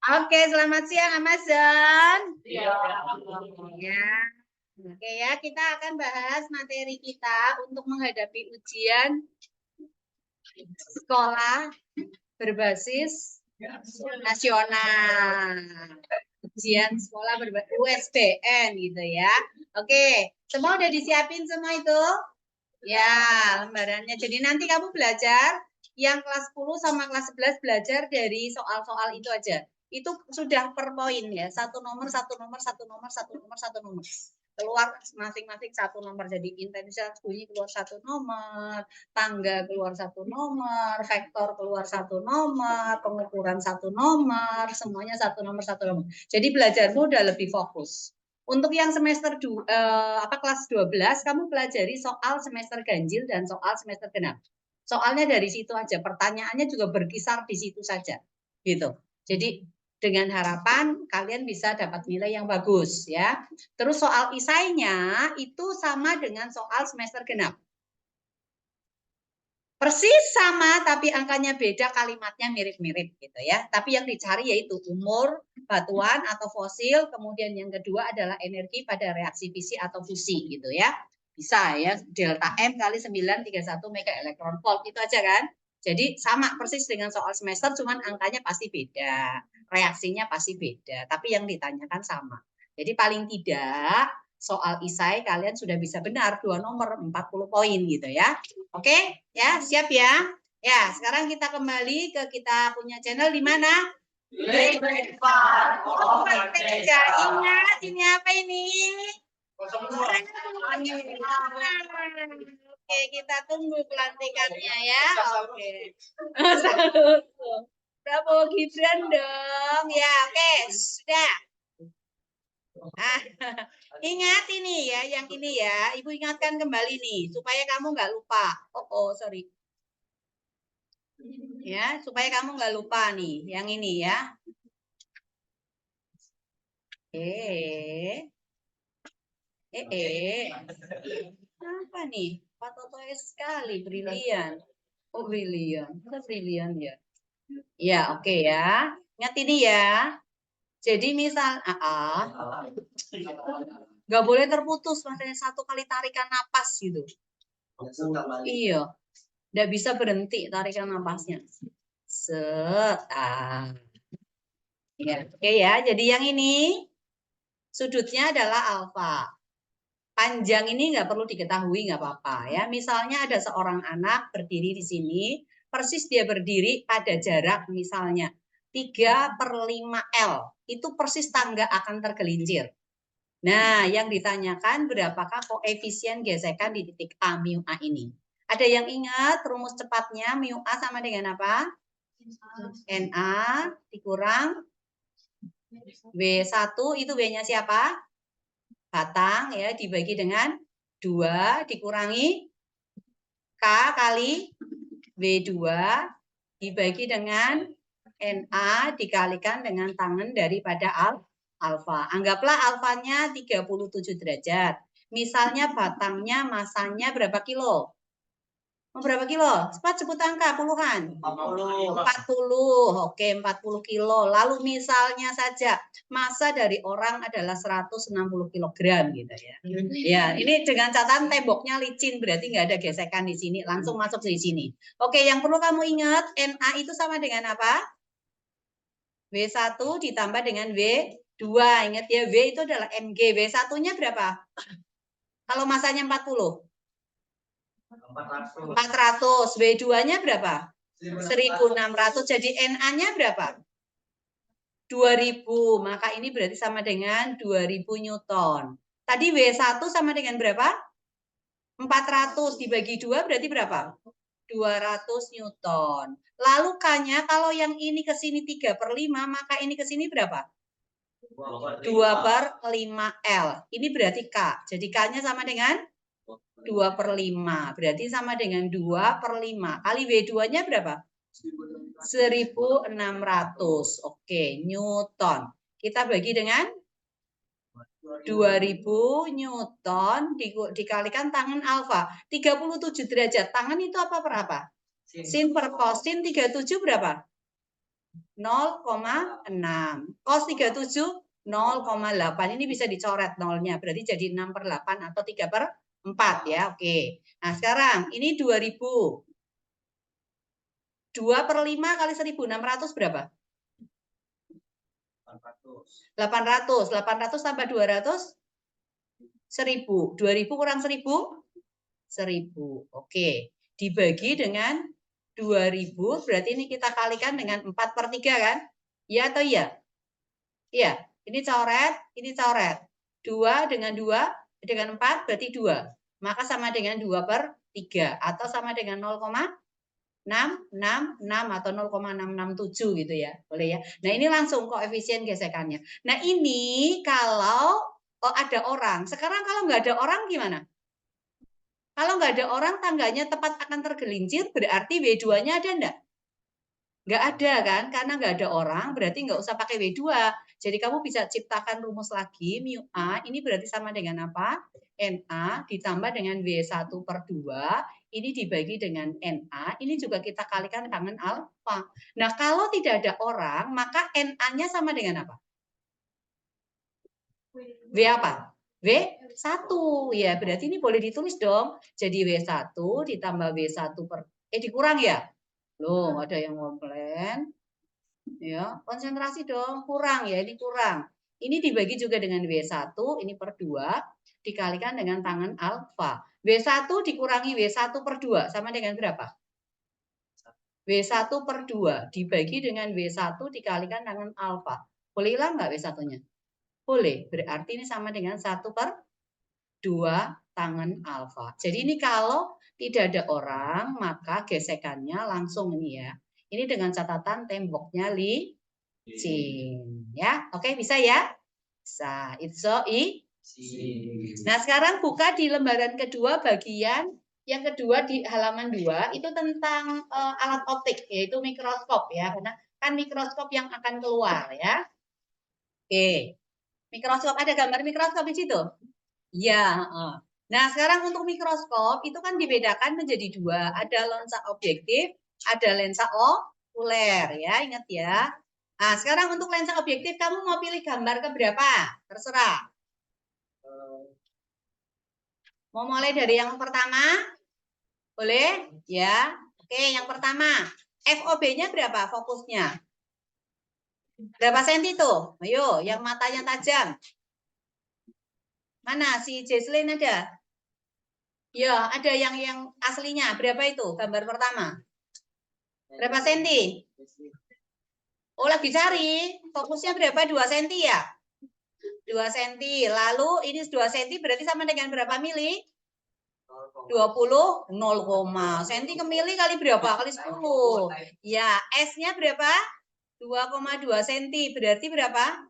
Oke, selamat siang Amazon. Iya. Ya. Oke ya, kita akan bahas materi kita untuk menghadapi ujian sekolah berbasis nasional. Ujian sekolah berbasis USBN gitu ya. Oke, semua udah disiapin semua itu? Ya, lembarannya. Jadi nanti kamu belajar yang kelas 10 sama kelas 11 belajar dari soal-soal itu aja. Itu sudah per poin ya. Satu nomor, satu nomor, satu nomor, satu nomor, satu nomor. Keluar masing-masing satu nomor. Jadi intensitas bunyi keluar satu nomor, tangga keluar satu nomor, vektor keluar satu nomor, pengukuran satu nomor, semuanya satu nomor, satu nomor. Jadi belajarmu udah lebih fokus. Untuk yang semester kelas 12 kamu pelajari soal semester ganjil dan soal semester genap. Soalnya dari situ aja, pertanyaannya juga berkisar di situ saja. Gitu. Jadi dengan harapan kalian bisa dapat nilai yang bagus ya. Terus soal isainya itu sama dengan soal semester genap. Persis sama, tapi angkanya beda, kalimatnya mirip-mirip gitu ya. Tapi yang dicari yaitu umur batuan atau fosil, kemudian yang kedua adalah energi pada reaksi fisi atau fusi gitu ya. Bisa ya, delta M kali 931 mega elektron volt, itu aja kan. Jadi sama persis dengan soal semester, cuman angkanya pasti beda, reaksinya pasti beda, tapi yang ditanyakan sama. Jadi paling tidak soal isai kalian sudah bisa benar 2 nomor 40 poin gitu ya. Oke, ya, siap ya. Ya, sekarang kita kembali ke kita punya channel di mana? Oh, Peja. Ingat, ini apa ini? Oke, kita tunggu pelantikannya ya. Oke. Prabowo Gibran dong. Ya, oke, sudah. Ingat ini ya, yang ini ya. Ibu ingatkan kembali nih, supaya kamu nggak lupa. Sorry. Ya, supaya kamu nggak lupa nih, yang ini ya. Apa nih? Pak Toto sekali, brilian. Oh, brilian. Kita brilian ya. Ya, oke ya. Ingat ini ya. Jadi misal, nggak boleh terputus, makanya satu kali tarikan napas gitu. Iya, nggak bisa berhenti tarikan napasnya. Set, ya, oke ya. Jadi yang ini sudutnya adalah alfa. Panjang ini nggak perlu diketahui, nggak apa-apa ya. Misalnya ada seorang anak berdiri di sini, persis dia berdiri pada jarak misalnya 3/5 L. Itu persis tangga akan tergelincir. Nah, yang ditanyakan berapakah koefisien gesekan di titik A, mu A ini. Ada yang ingat rumus cepatnya mu A sama dengan apa? NA dikurang W1, itu W-nya siapa? Batang ya, dibagi dengan 2 dikurangi K kali W2 dibagi dengan NA dikalikan dengan tangen daripada alfa. Anggaplah alfanya 37 derajat. Misalnya batangnya masanya berapa kilo? Berapa kilo? Cepat sebut angka, puluhan. 40. Oke, 40 kilo. Lalu misalnya saja massa dari orang adalah 160 kilogram gitu ya. Ya, ini dengan catatan temboknya licin, berarti nggak ada gesekan di sini, langsung masuk di sini. Oke, yang perlu kamu ingat, Na itu sama dengan apa? W1 ditambah dengan W2. Ingat ya, W itu adalah Mg. W1-nya berapa? Kalau massanya 40. 400. W2-nya berapa? 1600. Jadi Na-nya berapa? 2000. Maka ini berarti sama dengan 2000 Newton. Tadi W1 sama dengan berapa? 400 dibagi 2 berarti berapa? 200 Newton. Lalu K-nya kalau yang ini ke sini 3/5, maka ini ke sini berapa? 2/5L. Ini berarti K. Jadi K-nya sama dengan 2/5. Berarti sama dengan 2/5. Kali W2-nya berapa? 1600. Oke, Newton. Kita bagi dengan 2000 Newton dikalikan tangen alfa. 37 derajat. Tangen itu apa per apa? Sin per cos. Sin 37 berapa? 0,6. Cos 37 0,8. Ini bisa dicoret nolnya. Berarti jadi 6/8 atau 3/4 ya. Oke. Nah, sekarang ini 2000. 2/5 kali 1.000. 600 berapa? 800. 800 tambah 200? 1000. 2000 kurang 1000? 1000. Oke. Dibagi dengan 2000, berarti ini kita kalikan dengan 4/3 kan? Iya atau iya? Iya. Ini coret, ini coret. 2 dengan 2 dengan 4 berarti 2. Maka sama dengan 2/3 atau sama dengan 0,666 atau 0,667 gitu ya. Boleh ya. Nah, ini langsung koefisien gesekannya. Nah, ini kalau ada orang. Sekarang kalau nggak ada orang gimana? Kalau nggak ada orang, tangganya tepat akan tergelincir, berarti W2-nya ada enggak? Nggak ada kan? Karena nggak ada orang, berarti nggak usah pakai W2. Jadi kamu bisa ciptakan rumus lagi, mu A, ini berarti sama dengan apa? NA ditambah dengan W1/2, ini dibagi dengan NA, ini juga kita kalikan dengan alfa. Nah, kalau tidak ada orang, maka NA-nya sama dengan apa? W apa? W1. Ya, berarti ini boleh ditulis dong. Jadi W1 ditambah W1 dikurang ya? Loh, ada yang komplain. Ya, konsentrasi dong. Kurang ya, ini kurang. Ini dibagi juga dengan W1, ini per 2, dikalikan dengan tangan alfa. W1 dikurangi W1/2, sama dengan berapa? W1/2 dibagi dengan W1 dikalikan dengan alfa. Boleh hilang nggak W1-nya? Boleh, berarti ini sama dengan 1/2 tangan alfa. Jadi ini kalau tidak ada orang, maka gesekannya langsung ini ya. Ini dengan catatan temboknya licin. Ya, oke bisa ya? Bisa. It's so easy. Nah, sekarang buka di lembaran kedua bagian yang kedua di halaman 2 itu tentang alat optik yaitu mikroskop ya. Karena kan mikroskop yang akan keluar ya. Oke. Mikroskop, ada gambar mikroskop di situ? Ya. Nah, sekarang untuk mikroskop itu kan dibedakan menjadi 2. Ada lensa objektif, ada lensa okuler ya, ingat ya. Nah, sekarang untuk lensa objektif kamu mau pilih gambar ke berapa? Terserah. Mau mulai dari yang pertama? Boleh? Ya. Oke, yang pertama. FOB-nya berapa fokusnya? Berapa senti tuh? Ayo, yang matanya tajam. Mana si Jesslyn ada? Ya, ada yang aslinya. Berapa itu gambar pertama? Berapa senti? Oh, lagi cari. Fokusnya berapa? 2 senti ya? 2 senti. Lalu ini 2 senti berarti sama dengan berapa mili? 20, 0, senti ke mili kali berapa? Kali 10. Ya, S-nya berapa? 2,2 senti. Berarti berapa?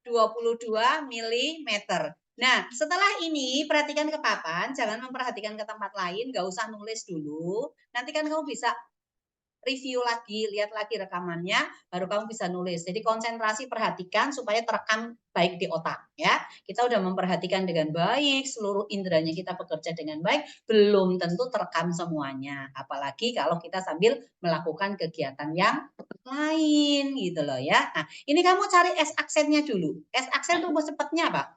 22 milimeter. Nah, setelah ini perhatikan ke papan, jangan memperhatikan ke tempat lain, nggak usah nulis dulu. Nanti kan kamu bisa review lagi, lihat lagi rekamannya, baru kamu bisa nulis. Jadi konsentrasi, perhatikan supaya terekam baik di otak ya. Kita udah memperhatikan dengan baik, seluruh inderanya kita bekerja dengan baik, belum tentu terekam semuanya. Apalagi kalau kita sambil melakukan kegiatan yang lain gitu loh ya. Nah, ini kamu cari S aksennya dulu. S aksen rumus cepatnya apa?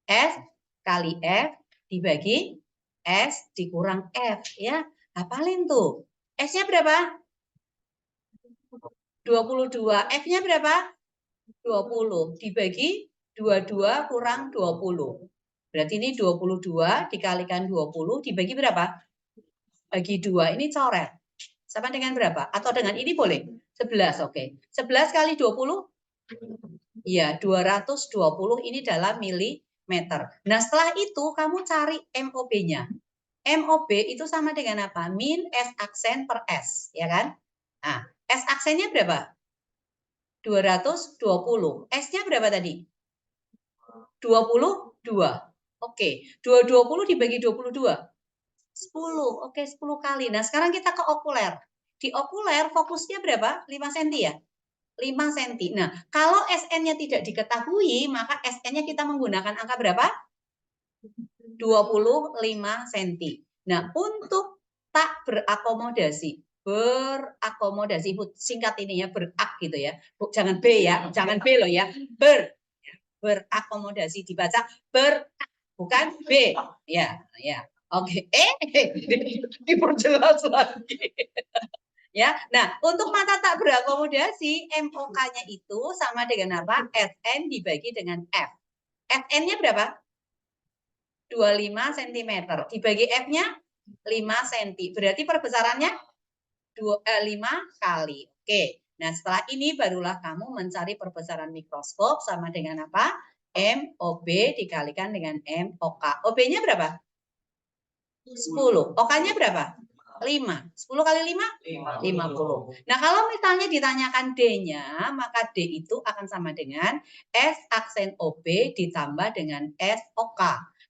S kali F dibagi S dikurang F ya. Hafalin tuh. S-nya berapa? 22. F-nya berapa? 20. Dibagi 22 kurang 20. Berarti ini 22 dikalikan 20 dibagi berapa? Bagi 2. Ini coret. Sama dengan berapa? Atau dengan ini boleh? 11, oke. 11 kali 20? Iya, 220 ini dalam milimeter. Nah, setelah itu kamu cari MOB-nya. MOB itu sama dengan apa? Min S aksen per S, ya kan? Nah, S aksennya berapa? 220. S-nya berapa tadi? 22. Oke, 220 dibagi 22. 10. Oke, 10 kali. Nah, sekarang kita ke okuler. Di okuler fokusnya berapa? 5 cm ya? 5 cm. Nah, kalau SN-nya tidak diketahui, maka SN-nya kita menggunakan angka berapa? 25 cm. Nah, untuk tak berakomodasi, berakomodasi, singkat ini ya, berak gitu ya. Jangan B ya, jangan B loh ya. Berakomodasi, dibaca bukan B. Ya, ya. Oke. Diperjelas lagi. Ya. Nah, untuk mata tak berakomodasi, MOK-nya itu sama dengan apa? Sn dibagi dengan F. Fn-nya berapa? 25 cm. Dibagi F-nya 5 cm. Berarti perbesarannya 5 kali. Oke. Nah, setelah ini barulah kamu mencari perbesaran mikroskop sama dengan apa? MOB dikalikan dengan MOK. OB-nya berapa? 10. OK-nya berapa? 5. 10 kali 5? 50. Nah, kalau misalnya ditanyakan D-nya, maka D itu akan sama dengan S aksen OB ditambah dengan SOK.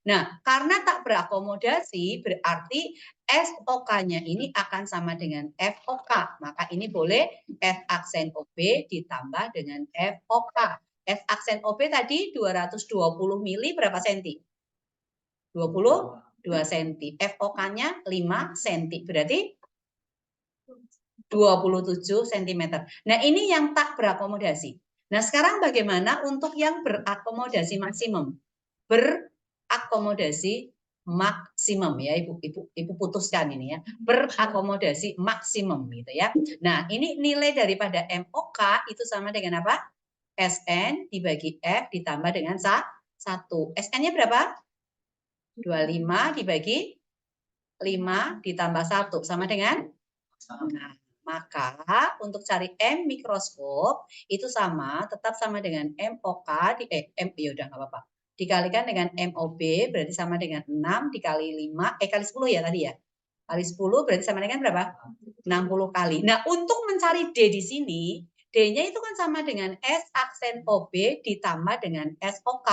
Nah, karena tak berakomodasi, berarti SOK-nya ini akan sama dengan FOK. Maka ini boleh S aksen OB ditambah dengan FOK. S aksen OB tadi 220 mili berapa senti? 22 cm. FOK-nya 5 cm. Berarti 27 cm. Nah, ini yang tak berakomodasi. Nah, sekarang bagaimana untuk yang berakomodasi maksimum? Berakomodasi maksimum ya, Ibu putuskan ini ya. Berakomodasi maksimum gitu ya. Nah, ini nilai daripada MOK itu sama dengan apa? SN dibagi F ditambah dengan 1. SN-nya berapa? 25 dibagi 5 ditambah 1 sama dengan? Nah, maka untuk cari M mikroskop itu sama, tetap sama dengan MOK M ya udah nggak apa-apa. Dikalikan dengan MOB berarti sama dengan 6 dikali 5 kali 10 ya tadi ya. Kali 10 berarti sama dengan berapa? 60 kali. Nah, untuk mencari D di sini, D-nya itu kan sama dengan S aksen OB ditambah dengan SOK.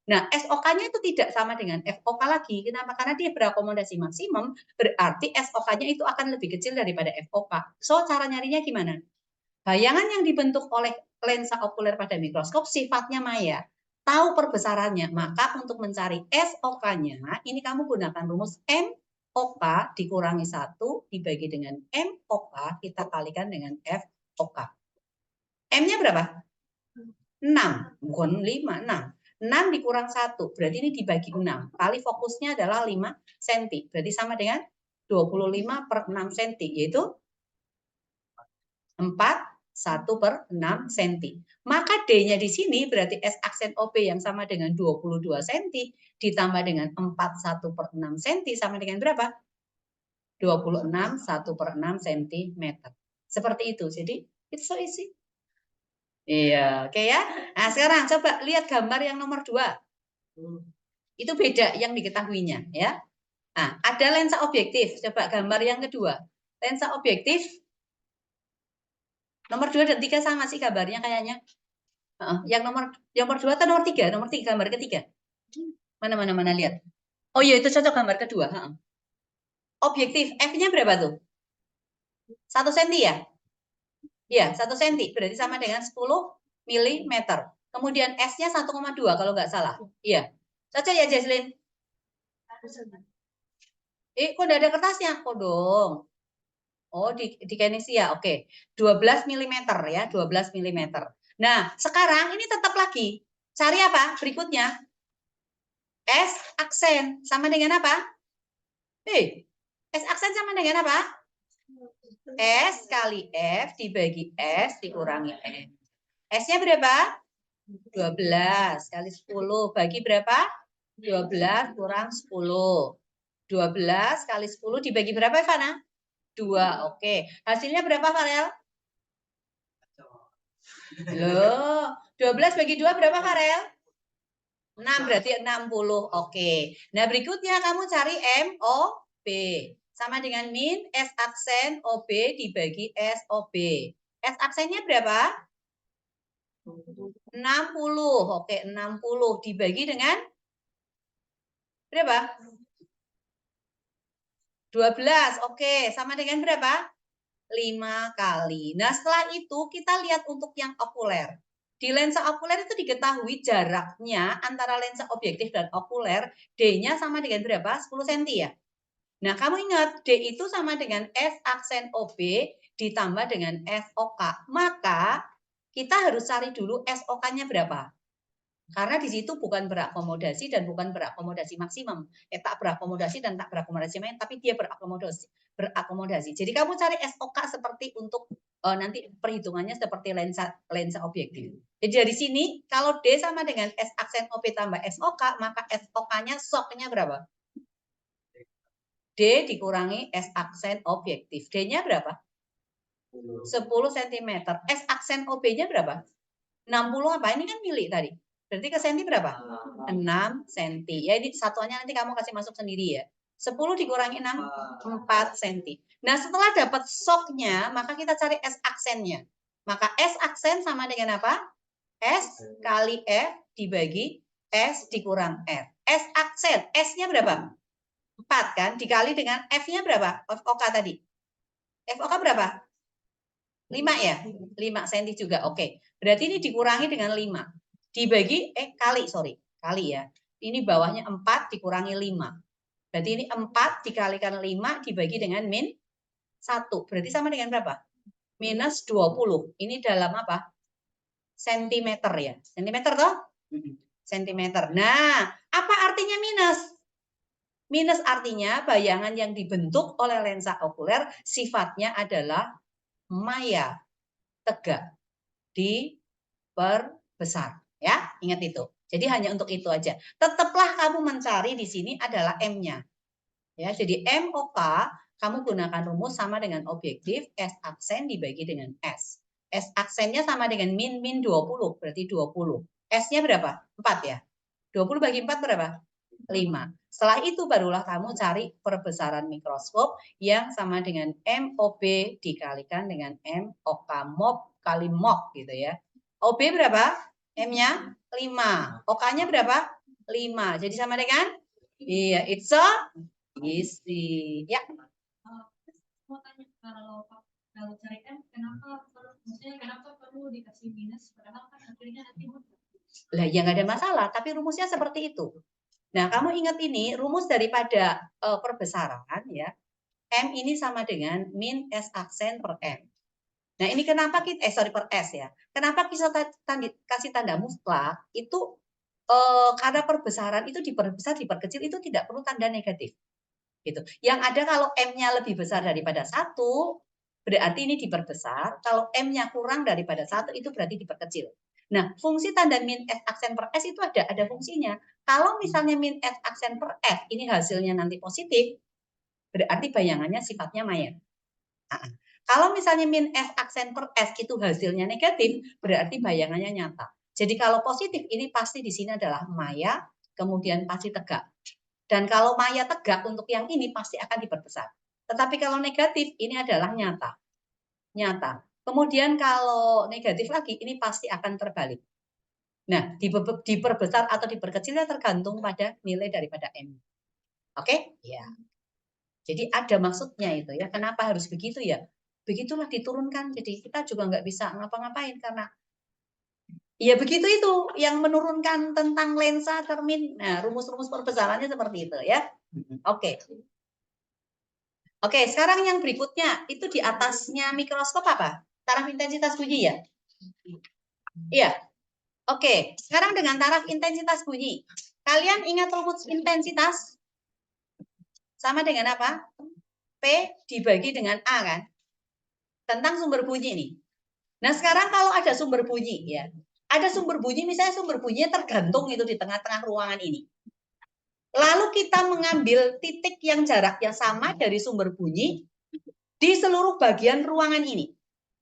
Nah, SOK-nya itu tidak sama dengan FOK lagi. Kenapa? Karena dia berakomodasi maksimum, berarti SOK-nya itu akan lebih kecil daripada FOK. So, cara nyarinya gimana? Bayangan yang dibentuk oleh lensa okuler pada mikroskop sifatnya maya. Tahu perbesarannya, maka untuk mencari SOK-nya, ini kamu gunakan rumus MOK dikurangi 1 dibagi dengan MOK, kita kalikan dengan FOK. M-nya berapa? 6, bukan 5, 6. 6 dikurang 1, berarti ini dibagi 6. Kali fokusnya adalah 5 cm. Berarti sama dengan 25 per 6 cm, yaitu 1 per 6 cm. Maka D-nya di sini berarti S aksen OB yang sama dengan 22 cm ditambah dengan 1 per 6 cm sama dengan berapa? 26 1 per 6 cm. Seperti itu. Jadi, it's so easy. Iya, oke ya. Nah, sekarang coba lihat gambar yang nomor 2. Itu beda yang diketahuinya ya. Nah, ada lensa objektif. Coba gambar yang kedua. Lensa objektif nomor 2 dan 3 sama sih gambarnya kayaknya. Yang nomor 2 atau nomor 3? Nomor 3 gambar ketiga. Mana lihat. Oh iya, itu cocok gambar kedua. Objektif F-nya berapa tuh? 1 cm ya? Iya, 1 cm. Berarti sama dengan 10 mm. Kemudian S-nya 1,2 kalau nggak salah. Iya. Cocok ya, Jesslyn? Kok nggak ada kertasnya? Kok dong? Oh, di Kinesia. Oke. 12 mm ya, 12 mm. Nah, sekarang ini tetap lagi. Cari apa? Berikutnya. S aksen sama dengan apa? S aksen sama dengan apa? S kali F dibagi S dikurangi M. S-nya berapa? 12 kali 10 bagi berapa? 12 kurang 10. 12 kali 10 dibagi berapa, Ivana? 2. Oke. Hasilnya berapa, Farel? Loh, 12 bagi 2 berapa, Farel? 6, berarti 60. Oke. Nah, berikutnya kamu cari MOB. Sama dengan min S aksen OB dibagi SOB. S aksennya berapa? 60. Oke, 60 dibagi dengan berapa? 12. Oke, sama dengan berapa? 5 kali. Nah, setelah itu kita lihat untuk yang okuler. Di lensa okuler itu diketahui jaraknya antara lensa objektif dan okuler, D-nya sama dengan berapa? 10 cm ya? Nah, kamu ingat D itu sama dengan S aksen OB ditambah dengan SOK. Maka kita harus cari dulu SOK-nya berapa. Karena di situ bukan berakomodasi dan bukan berakomodasi maksimum. Tak berakomodasi dan tak berakomodasi maksimum, tapi dia berakomodasi. Jadi kamu cari SOK seperti untuk nanti perhitungannya seperti lensa objektif. Jadi dari sini kalau D sama dengan S aksen OB tambah SOK, maka SOK-nya SOK-nya berapa? D dikurangi S aksen objektif. D-nya berapa? 10 cm. S aksen OB-nya berapa? 60 apa? Ini kan milik tadi. Berarti ke senti berapa? 6 cm. Ya, ini satuannya nanti kamu kasih masuk sendiri ya. 10 dikurangi 6, 4 cm. Nah, setelah dapat SOK-nya, maka kita cari S aksennya. Maka S aksen sama dengan apa? S kali F dibagi S dikurang F. S aksen, S-nya berapa? 4 kan? Dikali dengan F-nya berapa? FOK tadi. FOK berapa? 5 ya? 5 cm juga. Oke. Berarti ini dikurangi dengan 5. Dibagi, kali ya. Ini bawahnya 4 dikurangi 5. Berarti ini 4 dikalikan 5 dibagi dengan min 1. Berarti sama dengan berapa? Minus 20. Ini dalam apa? Sentimeter ya. Sentimeter toh? Sentimeter. Nah, apa artinya minus? Minus artinya bayangan yang dibentuk oleh lensa okuler sifatnya adalah maya, tegak, diperbesar. Ya, ingat itu. Jadi hanya untuk itu aja. Tetaplah kamu mencari di sini adalah M-nya. Ya, jadi MOK kamu gunakan rumus sama dengan objektif S aksen dibagi dengan S. S aksennya sama dengan min 20, berarti 20. S-nya berapa? 4 ya. 20 bagi 4 berapa? 5. Setelah itu barulah kamu cari perbesaran mikroskop yang sama dengan MOB dikalikan dengan MOK, MOB kali MOK gitu ya. OB berapa? M-nya 5. OK-nya berapa? 5. Jadi sama dengan? Iya, it's so easy. Ya. Mau tanya kalau cari M, kenapa perlu dikasih minus? Padahal kan akhirnya nanti lah ya nggak ada masalah, tapi rumusnya seperti itu. Nah, kamu ingat ini rumus daripada perbesaran ya. M ini sama dengan min S aksen per M. Nah, ini kenapa kita per S ya. Kenapa kita kasih tanda mutlak itu karena perbesaran itu diperbesar diperkecil itu tidak perlu tanda negatif. Gitu. Yang ada kalau M-nya lebih besar daripada 1, berarti ini diperbesar. Kalau M-nya kurang daripada 1 itu berarti diperkecil. Nah, fungsi tanda min S aksen per S itu ada fungsinya. Kalau misalnya min S aksen per S ini hasilnya nanti positif, berarti bayangannya sifatnya maya. Nah, kalau misalnya min S aksen per S itu hasilnya negatif, berarti bayangannya nyata. Jadi kalau positif ini pasti di sini adalah maya, kemudian pasti tegak. Dan kalau maya tegak untuk yang ini pasti akan diperbesar. Tetapi kalau negatif ini adalah nyata. Nyata. Kemudian kalau negatif lagi ini pasti akan terbalik. Nah, diperbesar atau diperkecilnya tergantung pada nilai daripada M. Oke? Ya. Jadi ada maksudnya itu ya. Kenapa harus begitu ya? Begitulah diturunkan. Jadi kita juga nggak bisa ngapa-ngapain karena ya begitu itu yang menurunkan tentang lensa termin. Nah, rumus-rumus perbesarannya seperti itu ya. Oke. Oke, sekarang yang berikutnya itu di atasnya mikroskop apa? Taraf intensitas bunyi ya? Iya. Oke, sekarang dengan taraf intensitas bunyi. Kalian ingat rumus intensitas? Sama dengan apa? P dibagi dengan A kan? Tentang sumber bunyi nih. Nah, sekarang kalau ada sumber bunyi ya. Ada sumber bunyi, misalnya sumber bunyinya tergantung itu di tengah-tengah ruangan ini. Lalu kita mengambil titik yang jaraknya sama dari sumber bunyi di seluruh bagian ruangan ini.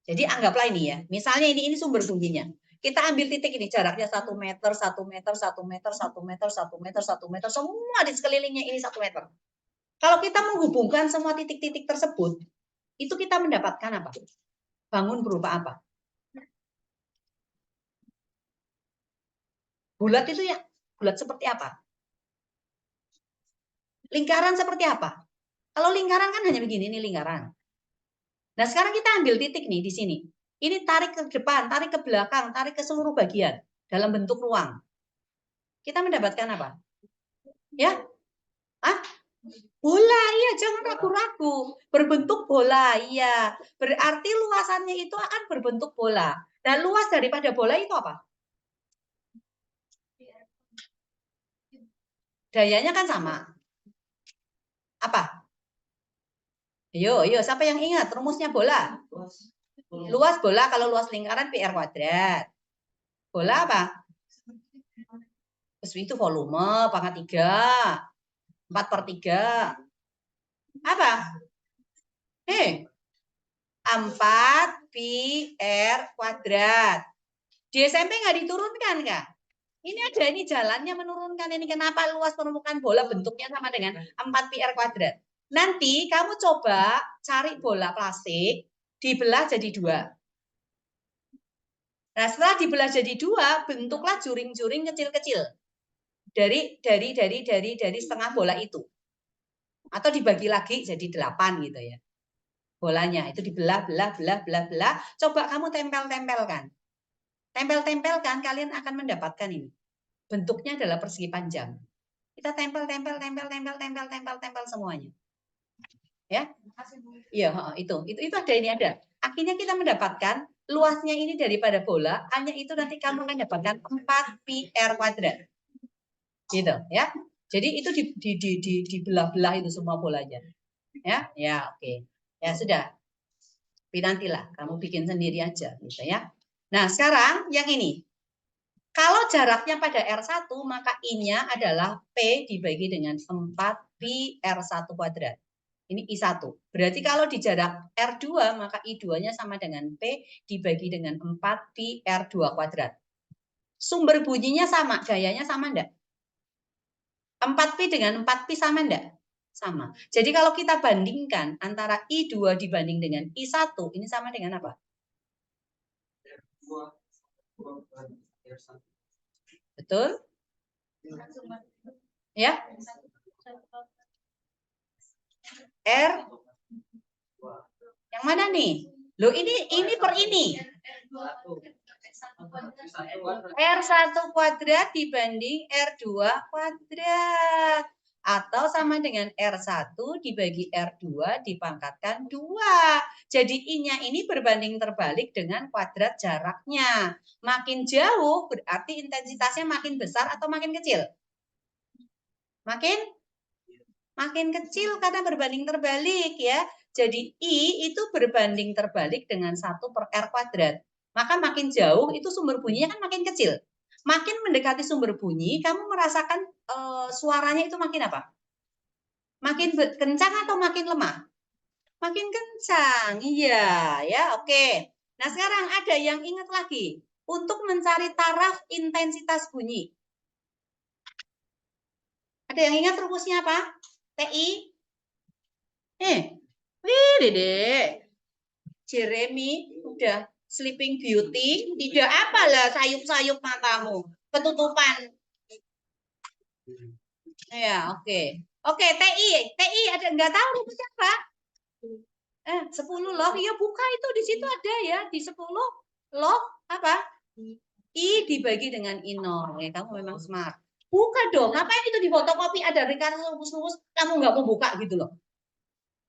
Jadi anggaplah ini ya, misalnya ini sumber bunyinya. Kita ambil titik ini jaraknya 1 meter, 1 meter, 1 meter, 1 meter, 1 meter, 1 meter, semua di sekelilingnya ini 1 meter. Kalau kita menghubungkan semua titik-titik tersebut, itu kita mendapatkan apa? Bangun berupa apa? Bulat itu ya, bulat seperti apa? Lingkaran seperti apa? Kalau lingkaran kan hanya begini, ini lingkaran. Nah, sekarang kita ambil titik nih di sini. Ini tarik ke depan, tarik ke belakang, tarik ke seluruh bagian dalam bentuk ruang. Kita mendapatkan apa? Ya? Hah? Bola, iya, jangan ragu-ragu. Berbentuk bola, iya. Berarti luasannya itu akan berbentuk bola. Dan luas daripada bola itu apa? Dayanya kan sama. Apa? Ayo, siapa yang ingat rumusnya bola? Luas bola, kalau luas lingkaran PR kuadrat. Bola apa? Itu volume, pangkat 3. 4/3. Apa? 4 pi R kuadrat. Di SMP nggak diturunkan, Kak? Ini ada ini jalannya menurunkan ini. Kenapa luas permukaan bola bentuknya sama dengan 4 pi R kuadrat? Nanti kamu coba cari bola plastik, dibelah jadi 2. Nah, setelah dibelah jadi 2, bentuklah juring-juring kecil-kecil dari setengah bola itu. Atau dibagi lagi jadi 8 gitu ya. Bolanya itu dibelah, belah. Coba kamu tempel-tempelkan. Tempel-tempelkan, kalian akan mendapatkan ini. Bentuknya adalah persegi panjang. Kita tempel semuanya. Ya, iya, itu ada ini ada. Akhirnya kita mendapatkan luasnya ini daripada bola, hanya itu nanti kamu akan dapatkan 4 pi R kuadrat. Gitu, ya. Jadi itu dibelah-belah itu semua bolanya. Ya, oke. Ya sudah. Tapi nantilah kamu bikin sendiri aja gitu ya. Nah, sekarang yang ini. Kalau jaraknya pada R1, maka I-nya adalah P dibagi dengan 4 pi R1 kuadrat. Ini I1. Berarti kalau di jarak R2, maka I2-nya sama dengan P dibagi dengan 4 pi R2 kuadrat. Sumber bunyinya sama, gayanya sama enggak? 4 pi dengan 4 pi sama enggak? Sama. Jadi kalau kita bandingkan antara I2 dibanding dengan I1, ini sama dengan apa? Betul? Ya? R yang mana nih? Loh, ini per ini. R1 kuadrat dibanding R2 kuadrat. Atau sama dengan R1 dibagi R2 dipangkatkan 2. Jadi I-nya ini berbanding terbalik dengan kuadrat jaraknya. Makin jauh berarti intensitasnya makin besar atau makin kecil? Makin kecil karena berbanding terbalik ya. Jadi I itu berbanding terbalik dengan 1 per R kuadrat. Maka makin jauh itu sumber bunyinya kan makin kecil. Makin mendekati sumber bunyi, kamu merasakan suaranya itu makin apa? Makin kencang atau makin lemah? Makin kencang, iya ya, oke. Nah sekarang ada yang ingat lagi, untuk mencari taraf intensitas bunyi. Ada yang ingat rumusnya apa? TI? Dedek. Jeremy, udah Sleeping Beauty, tidak apalah sayup-sayup matamu, ketutupan. Ya, oke. Oke, TI ada nggak tahu rumusnya apa? 10 log, ya buka itu di situ ada ya, di 10 log apa? I dibagi dengan I0. Ya, kamu memang smart. Buka dong, ngapain itu di fotokopi ada rumus-rumus, kamu nggak mau buka gitu loh.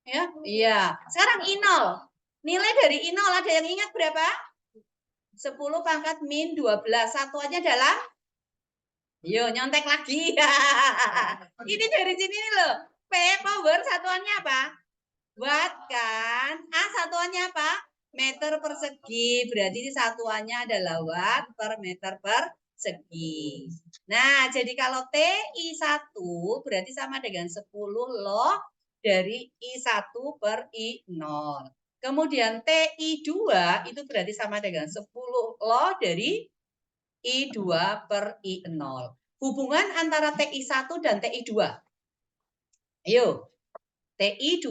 Ya, iya. Sekarang I0. Nilai dari I0 ada yang ingat berapa? 10 pangkat min 12. Satuannya dalam? Yo, nyontek lagi. Ini dari sini loh. P power satuannya apa? Watt kan? A satuannya apa? Meter persegi. Berarti ini satuannya adalah watt per meter persegi. Nah, jadi kalau TI1 berarti sama dengan 10 log dari I1 per I0. Kemudian TI2 itu berarti sama dengan 10 log dari I2 per I0. Hubungan antara TI1 dan TI2. Ayo. TI2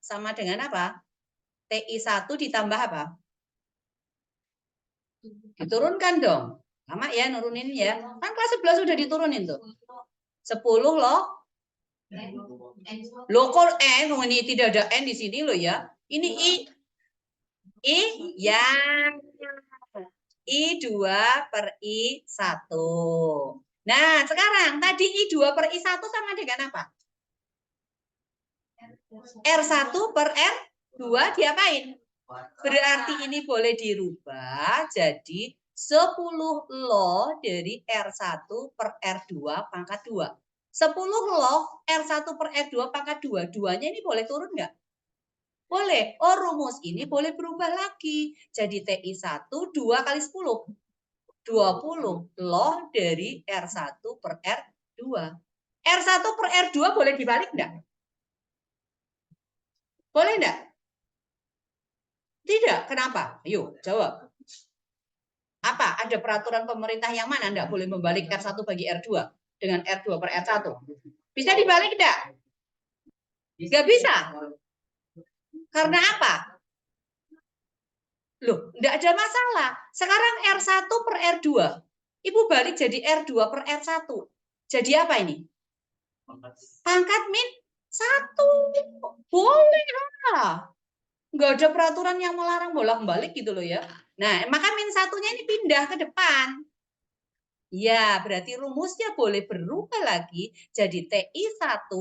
sama dengan apa? TI1 ditambah apa? Diturunkan dong. Lama ya nurunin ya. Kan kelas 11 sudah diturunin tuh. 10 loh. Loh kok N? Ini tidak ada N di sini loh ya. Ini I ya. I2 per I1. Nah, sekarang tadi I2 per I1 sama dengan apa? R1 per R2 diapain? Berarti ini boleh dirubah jadi 10 log dari R1 per R2 pangkat 2. 10 log R1 per R2 pangkat 2. Duanya ini boleh turun nggak? Boleh. Oh, rumus ini boleh berubah lagi. Jadi TI1 2 kali 10. 20 log dari R1 per R2. R1 per R2 boleh dibalik enggak? Boleh enggak? Tidak. Kenapa? Ayo, jawab. Apa? Ada peraturan pemerintah yang mana enggak boleh membalik R1 bagi R2 dengan R2 per R1? Bisa dibalik enggak? Enggak bisa. Karena apa? Loh, enggak ada masalah. Sekarang R1 per R2. Ibu balik jadi R2 per R1. Jadi apa ini? Pangkat min 1. Boleh lah. Nggak ada peraturan yang melarang bolak-balik gitu loh ya. Nah, maka min satunya ini pindah ke depan. Ya, berarti rumusnya boleh berubah lagi. Jadi TI1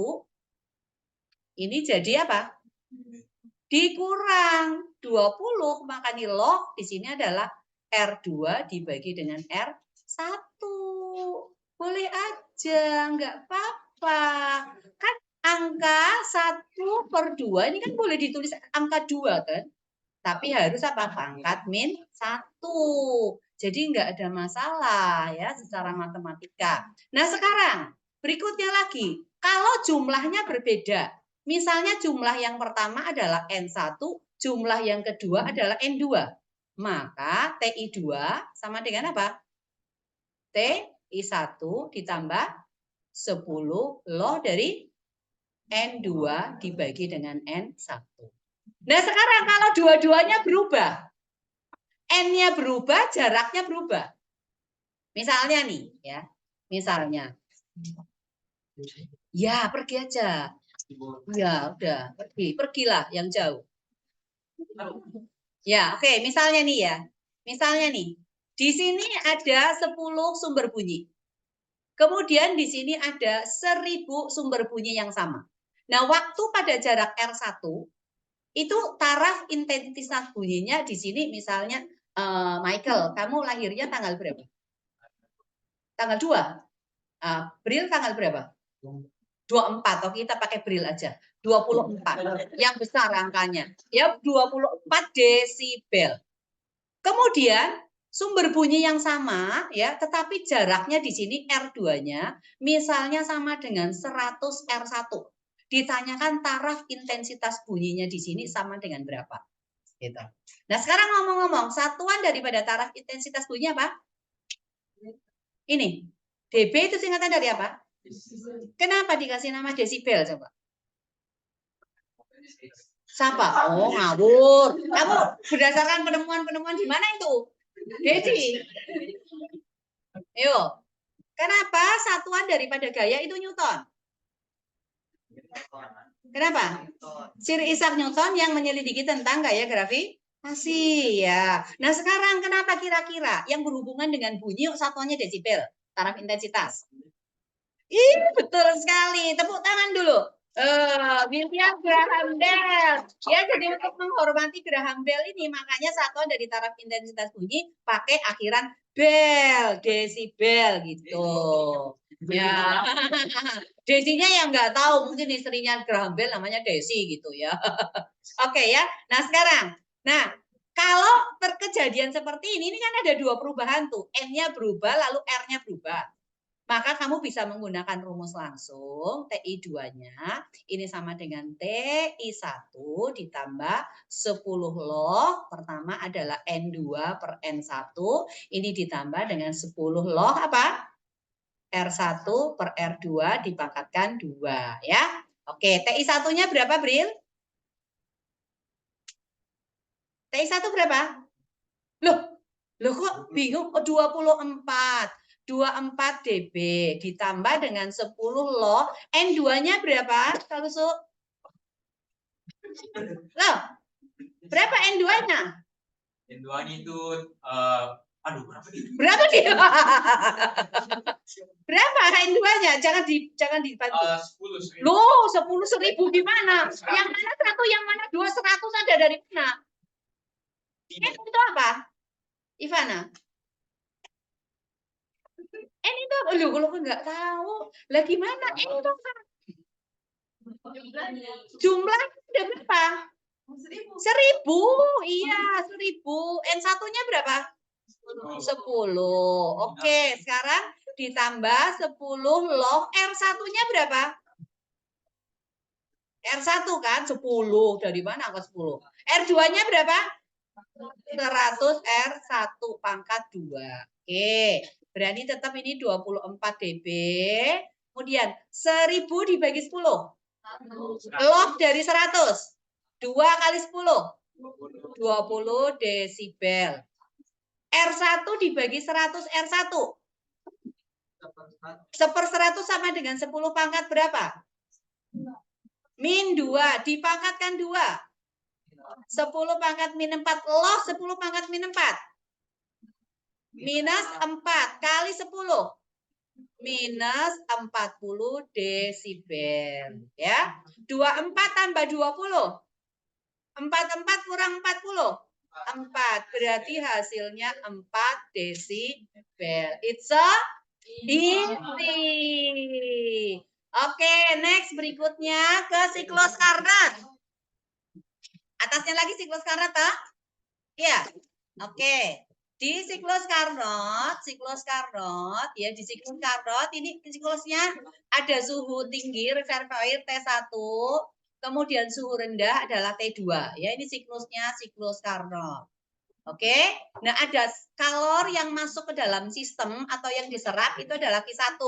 ini jadi apa? Dikurang 20, maka nih log di sini adalah R2 dibagi dengan R1. Boleh aja, nggak apa-apa. Kan angka 1 per 2 ini kan boleh ditulis angka 2 kan? Tapi harus apa? Pangkat min 1. Jadi nggak ada masalah ya secara matematika. Nah sekarang berikutnya lagi. Kalau jumlahnya berbeda. Misalnya jumlah yang pertama adalah N1, jumlah yang kedua adalah N2. Maka TI2 sama dengan apa? TI1 ditambah 10 log dari N2 dibagi dengan N1. Nah sekarang kalau dua-duanya berubah, N-nya berubah, jaraknya berubah. Misalnya nih, ya, misalnya, ya pergi aja, ya udah pergilah yang jauh. Ya oke, misalnya nih ya, misalnya nih, di sini ada 10 sumber bunyi, kemudian di sini ada 1000 sumber bunyi yang sama. Nah waktu pada jarak R1 itu taraf intensitas bunyinya di sini misalnya Michael, kamu lahirnya tanggal berapa? Tanggal 2. Bril tanggal berapa? 24. Oke, kita pakai Bril aja. 24. Yang besar angkanya. Ya, 24 desibel. Kemudian sumber bunyi yang sama ya, tetapi jaraknya di sini R2-nya misalnya sama dengan 100 R1. Ditanyakan taraf intensitas bunyinya di sini sama dengan berapa? Gitu. Nah, sekarang ngomong-ngomong, satuan daripada taraf intensitas bunyi apa? Ini. dB itu singkatan dari apa? Kenapa dikasih nama desibel coba? Siapa? Oh, ngawur. Kamu berdasarkan penemuan-penemuan di mana itu? Desi. Ayo. Kenapa satuan daripada gaya itu Newton? Kenapa? Sir Isaac Newton yang menyelidiki tentang gaya gravitasi ya. Nah sekarang kenapa kira-kira yang berhubungan dengan bunyi satuannya desibel, taraf intensitas? Betul sekali. Tepuk tangan dulu. William Graham Bell. Ya, jadi untuk menghormati Graham Bell ini makanya satuan dari taraf intensitas bunyi pakai akhiran bel, desibel gitu. Ya. Desinya yang nggak tahu, mungkin istrinya Graham Bell namanya Desi gitu ya. Oke ya. Nah, sekarang. Nah, kalau terkejadian seperti ini kan ada dua perubahan tuh. N-nya berubah lalu R-nya berubah. Maka kamu bisa menggunakan rumus langsung. TI2-nya ini sama dengan TI1 ditambah 10 log. Pertama adalah N2 per N1. Ini ditambah dengan 10 log apa? R1 per R2 dipangkatkan 2. Ya. Oke, TI1-nya berapa, Bril? TI1 berapa? Loh kok bingung? Oh, 24. 24 dB ditambah dengan 10 log. N2-nya berapa? Kalau Loh, berapa N2-nya? N2-nya itu Aduh, berapa nih? Berapa dia? Berapa N2-nya? Jangan dibantu. 10.000. Loh, 10.000 gimana? Yang mana 1, yang mana 2, 100 ada dari mana? N itu apa? Ivana? N itu apa? Loh, kalau nggak tahu. Lah gimana? N itu apa? Jumlahnya ada berapa? 1.000. Iya, 1.000. N1-nya berapa? 10. Oke, sekarang ditambah 10 log R1-nya berapa? R1 kan 10. Dari mana ke 10? R2-nya berapa? 100 R1 pangkat 2. Oke, berarti tetap ini 24 dB. Kemudian 1000 dibagi 10. Log dari 100. 2 kali 10. 20 desibel. R1 dibagi 100 R1. 1/100 sama dengan 10 pangkat berapa? Min 2. Dipangkatkan 2. 10 pangkat min 4. Log 10 pangkat min 4. Minus 4 kali 10. Minus 40 desibel. Ya. 24 tambah 20. 44 kurang 40. 4. Berarti hasilnya 4 desibel. It's a inti. Oke, next berikutnya ke siklus Carnot. Atasnya lagi siklus Carnot, Pak? Iya. Oke. Di siklus Carnot ya, di siklus Carnot ini siklusnya ada suhu tinggi reservoir T1, kemudian suhu rendah adalah T2 ya. Ini siklusnya siklus Carnot. Oke. Nah, ada kalor yang masuk ke dalam sistem atau yang diserap itu adalah Q1.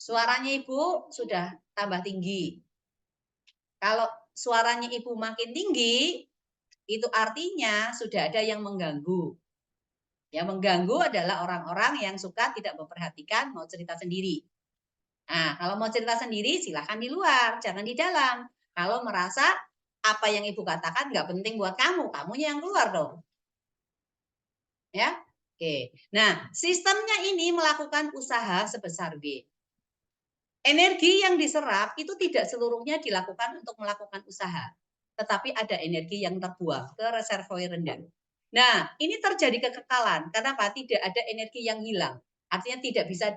Suaranya Ibu sudah tambah tinggi. Kalau suaranya Ibu makin tinggi, itu artinya sudah ada yang mengganggu. Yang mengganggu adalah orang-orang yang suka tidak memperhatikan, mau cerita sendiri. Nah, kalau mau cerita sendiri, silahkan di luar, jangan di dalam. Kalau merasa apa yang Ibu katakan nggak penting buat kamu, kamunya yang keluar dong. Ya, oke. Nah, sistemnya ini melakukan usaha sebesar V. Energi yang diserap itu tidak seluruhnya dilakukan untuk melakukan usaha, tetapi ada energi yang terbuang ke reservoir rendah. Nah, ini terjadi kekekalan. Kenapa? Tidak ada energi yang hilang. Artinya tidak bisa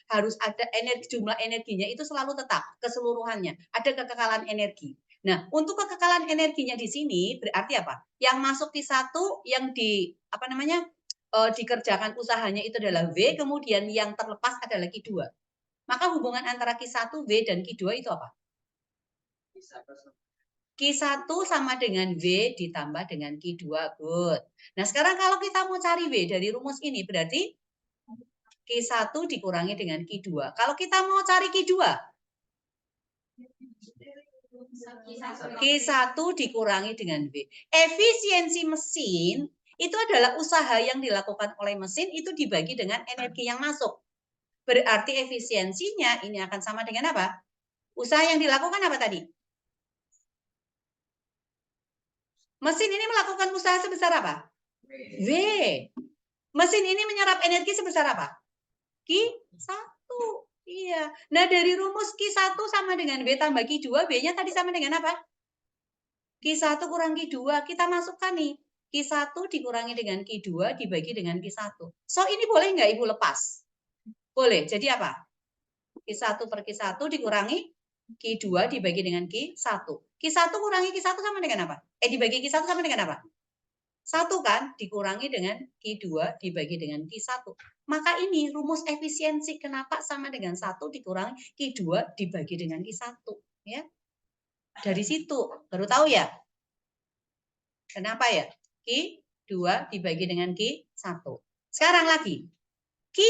harus ada energi, jumlah energinya itu selalu tetap keseluruhannya. Ada kekekalan energi. Nah, untuk kekekalan energinya di sini berarti apa? Yang masuk Q1 yang dikerjakan usahanya itu adalah V, kemudian yang terlepas adalah Q2. Maka hubungan antara Q1 V dan Q2 itu apa? Q1 sama dengan V ditambah dengan Q2. Good. Nah, sekarang kalau kita mau cari V dari rumus ini, berarti Q1 dikurangi dengan Q2. Kalau kita mau cari Q2, Q1 dikurangi dengan V. Efisiensi mesin itu adalah usaha yang dilakukan oleh mesin itu dibagi dengan energi yang masuk. Berarti efisiensinya ini akan sama dengan apa? Usaha yang dilakukan apa tadi? Mesin ini melakukan usaha sebesar apa? V. Mesin ini menyerap energi sebesar apa? Q1. Iya. Nah, dari rumus Q1 sama dengan V tambah Q2, V-nya tadi sama dengan apa? Q1 kurang Q2. Kita masukkan nih. Q1 dikurangi dengan Q2 dibagi dengan Q1. So, ini boleh nggak Ibu lepas? Boleh. Jadi apa? Q1 per Q1 dikurangi Q2 dibagi dengan Q1. Q1 kurangi Q1 sama dengan apa? Dibagi Q1 sama dengan apa? 1 kan dikurangi dengan Q2 dibagi dengan Q1. Maka ini rumus efisiensi kenapa sama dengan 1 dikurangi Q2 dibagi dengan Q1. Ya. Dari situ, baru tahu ya? Kenapa ya? Q2 dibagi dengan Q1. Sekarang lagi. Q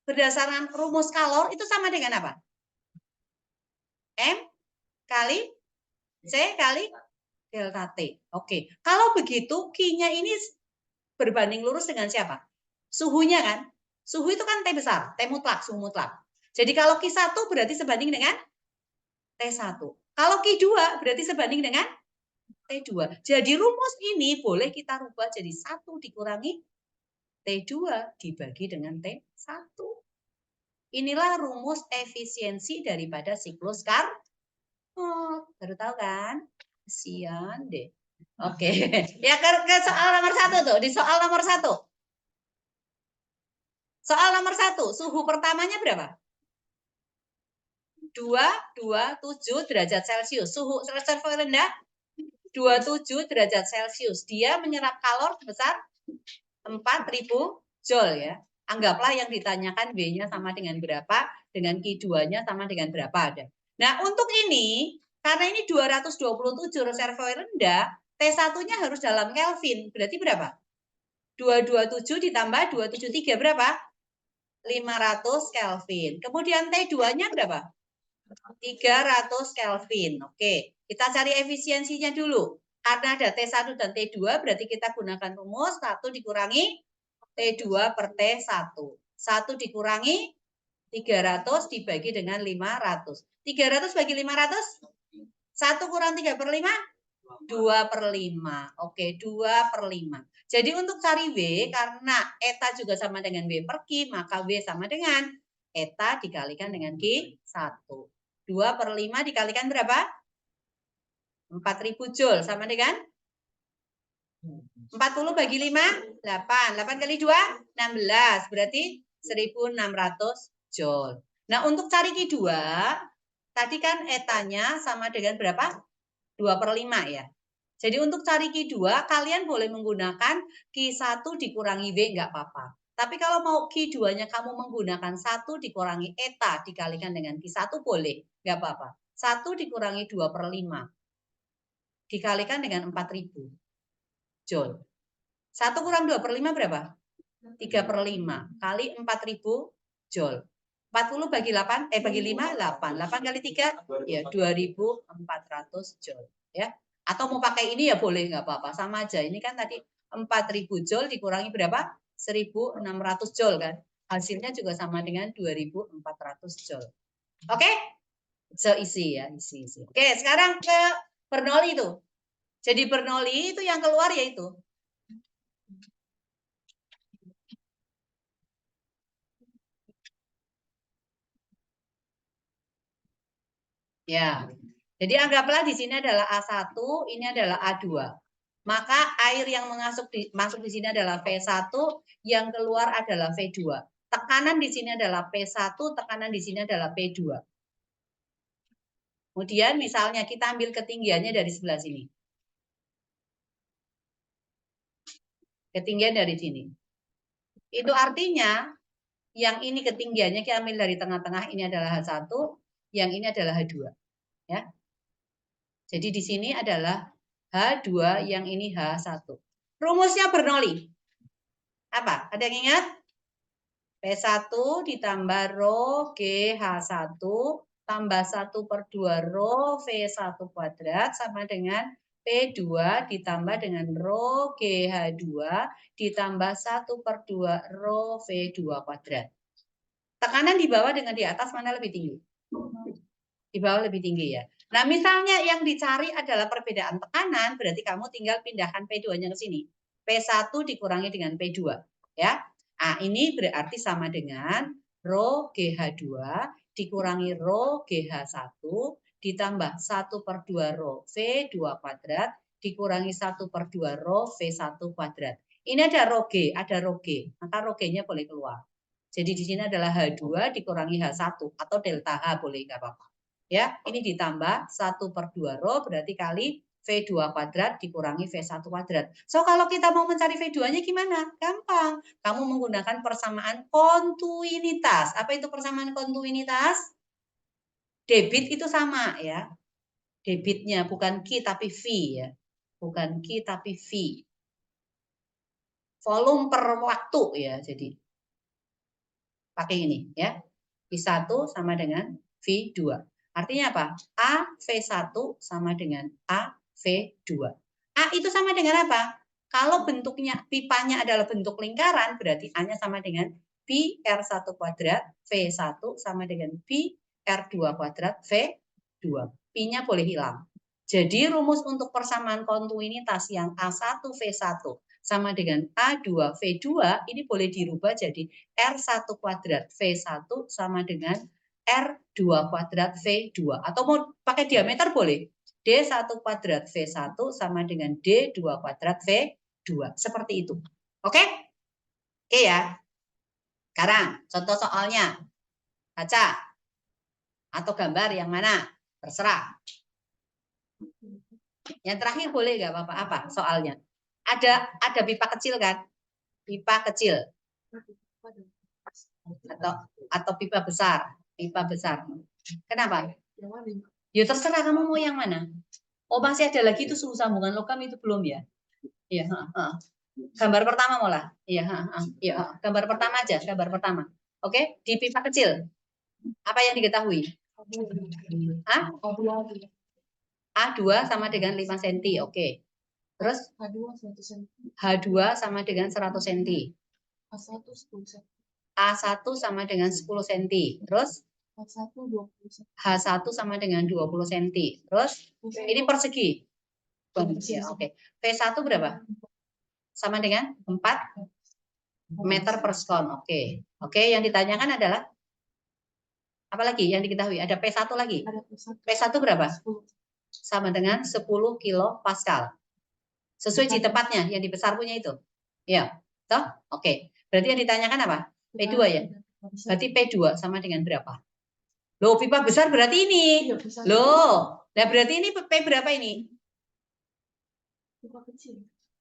berdasarkan rumus kalor itu sama dengan apa? M kali C kali delta T. Oke. Kalau begitu, Q-nya ini berbanding lurus dengan siapa? Suhunya kan? Suhu itu kan T besar, T mutlak, suhu mutlak. Jadi kalau Q1 berarti sebanding dengan T1. Kalau Q2 berarti sebanding dengan T2. Jadi rumus ini boleh kita rubah jadi 1 dikurangi T2 dibagi dengan T1. Inilah rumus efisiensi daripada siklus Carnot. Baru tahu kan? Kasian deh. Oke. Ya ke soal nomor 1 tuh. Di soal nomor 1. Soal nomor 1. Suhu pertamanya berapa? 227 derajat Celcius. Suhu reservoir rendah 27 derajat Celcius. Dia menyerap kalor sebesar 4.000 Joule ya. Anggaplah yang ditanyakan B-nya sama dengan berapa, dengan Q2-nya sama dengan berapa ada. Nah, untuk ini karena ini 227 reservoir rendah, T1-nya harus dalam Kelvin. Berarti berapa? 227 ditambah 273 berapa? 500 Kelvin. Kemudian T2-nya berapa? 300 Kelvin. Oke, kita cari efisiensinya dulu. Karena ada T1 dan T2, berarti kita gunakan rumus 1 dikurangi T2 per T1. 1 dikurangi 300 dibagi dengan 500. 300 bagi 500? 1 kurang 3 per 5? 2 per 5. Oke, 2 per 5. Jadi untuk cari W, karena eta juga sama dengan W per Q, maka W sama dengan eta dikalikan dengan Q1. 2 per 5 dikalikan berapa? 4.000 Joule. Sama dengan? 40 bagi 5? 8. 8 kali 2? 16. Berarti 1.600 Joule. Nah, untuk cari Q2, tadi kan etanya sama dengan berapa? 2 per 5 ya. Jadi untuk cari Q2, kalian boleh menggunakan Q1 dikurangi W, nggak apa-apa. Tapi kalau mau Q2-nya kamu menggunakan 1 dikurangi eta dikalikan dengan Q1 boleh, nggak apa-apa. 1 dikurangi 2 per 5 dikalikan dengan 4.000 Joule. 1 kurang 2 per 5 berapa? 3 per 5 kali 4.000 Joule. 40 bagi 8, bagi 5, 8. 8 kali 3, ya 2.400 Joule. Ya. Atau mau pakai ini ya boleh, nggak apa-apa. Sama aja. Ini kan tadi 4.000 Joule dikurangi berapa? 1.600 Joule kan. Hasilnya juga sama dengan 2.400 Joule. Oke? So, isi ya. Isi. Oke, sekarang ke Bernoulli itu. Jadi Bernoulli itu yang keluar yaitu ya. Jadi anggaplah di sini adalah A1, ini adalah A2. Maka air yang masuk di sini adalah V1, yang keluar adalah V2. Tekanan di sini adalah P1, tekanan di sini adalah P2. Kemudian misalnya kita ambil ketinggiannya dari sebelah sini. Ketinggian dari sini. Itu artinya yang ini ketinggiannya kita ambil dari tengah-tengah, ini adalah H1, yang ini adalah H2. Ya. Jadi di sini adalah H2, yang ini H1. Rumusnya Bernoulli. Apa? Ada yang ingat? P1 ditambah rho GH1 tambah 1 per 2 rho V1 kuadrat sama dengan P2 ditambah dengan rho GH2 ditambah 1 per 2 rho V2 kuadrat. Tekanan di bawah dengan di atas mana lebih tinggi? Di bawah lebih tinggi ya. Nah, misalnya yang dicari adalah perbedaan tekanan, berarti kamu tinggal pindahkan P2-nya ke sini. P1 dikurangi dengan P2. Ya. Nah, ini berarti sama dengan rho GH2 dikurangi rho GH1 ditambah 1 per 2 rho V2 kuadrat dikurangi 1 per 2 rho V1 kuadrat. Ini ada rho G, ada rho G. Maka rho G-nya boleh keluar. Jadi di sini adalah H2 dikurangi H1 atau delta H boleh nggak apa-apa. Ya, ini ditambah 1 per 2 rho berarti kali V2 kuadrat dikurangi V1 kuadrat. So, kalau kita mau mencari V2-nya gimana? Gampang. Kamu menggunakan persamaan kontinuitas. Apa itu persamaan kontinuitas? Debit itu sama ya. Debitnya bukan Q tapi V ya. Bukan Q tapi V. Volume per waktu ya. Jadi pakai ini ya. V1 sama dengan V2. Artinya apa? A V1 sama dengan A V2. A itu sama dengan apa? Kalau bentuknya pipanya adalah bentuk lingkaran, berarti A-nya sama dengan pi R1 kuadrat V1 sama dengan pi R2 kuadrat V2. Pi-nya boleh hilang. Jadi rumus untuk persamaan kontinuitas yang A1 V1 sama dengan A2 V2 ini boleh dirubah jadi R1 kuadrat V1 sama dengan R2 kuadrat V2. Atau mau pakai diameter boleh. D1 kuadrat V1 sama dengan D2 kuadrat V2. Seperti itu. Oke? Oke ya. Sekarang contoh soalnya. Baca. Atau gambar yang mana? Terserah. Yang terakhir boleh nggak Bapak? Apa soalnya? Ada pipa kecil kan? Pipa kecil. Atau pipa besar. Pipa besar. Kenapa? Ya terserah kamu mau yang mana. Oh masih ada lagi itu suhu sambungan logam itu belum ya? Iya. Gambar pertama malah. Iya. Iya. Gambar pertama aja. Gambar pertama. Oke. Di pipa kecil. Apa yang diketahui? Hah? A2 sama dengan 5 cm. Oke. Terus H2 sama dengan 100 cm. A1 sama dengan 10 cm. Terus H1 sama dengan 20 cm. Terus ini persegi. Ya, oke. V1 berapa? Sama dengan 4 meter per sekon. Oke. Oke, yang ditanyakan adalah apa lagi yang diketahui? Ada P1 lagi. P1 berapa? Sama dengan 10 kilo Pascal. Sesuai di tempatnya yang dibesar punya itu. Ya. Toh? Oke. Berarti yang ditanyakan apa? P2 ya? Berarti P2 sama dengan berapa? Loh, pipa besar berarti ini. Loh, nah berarti ini P berapa ini?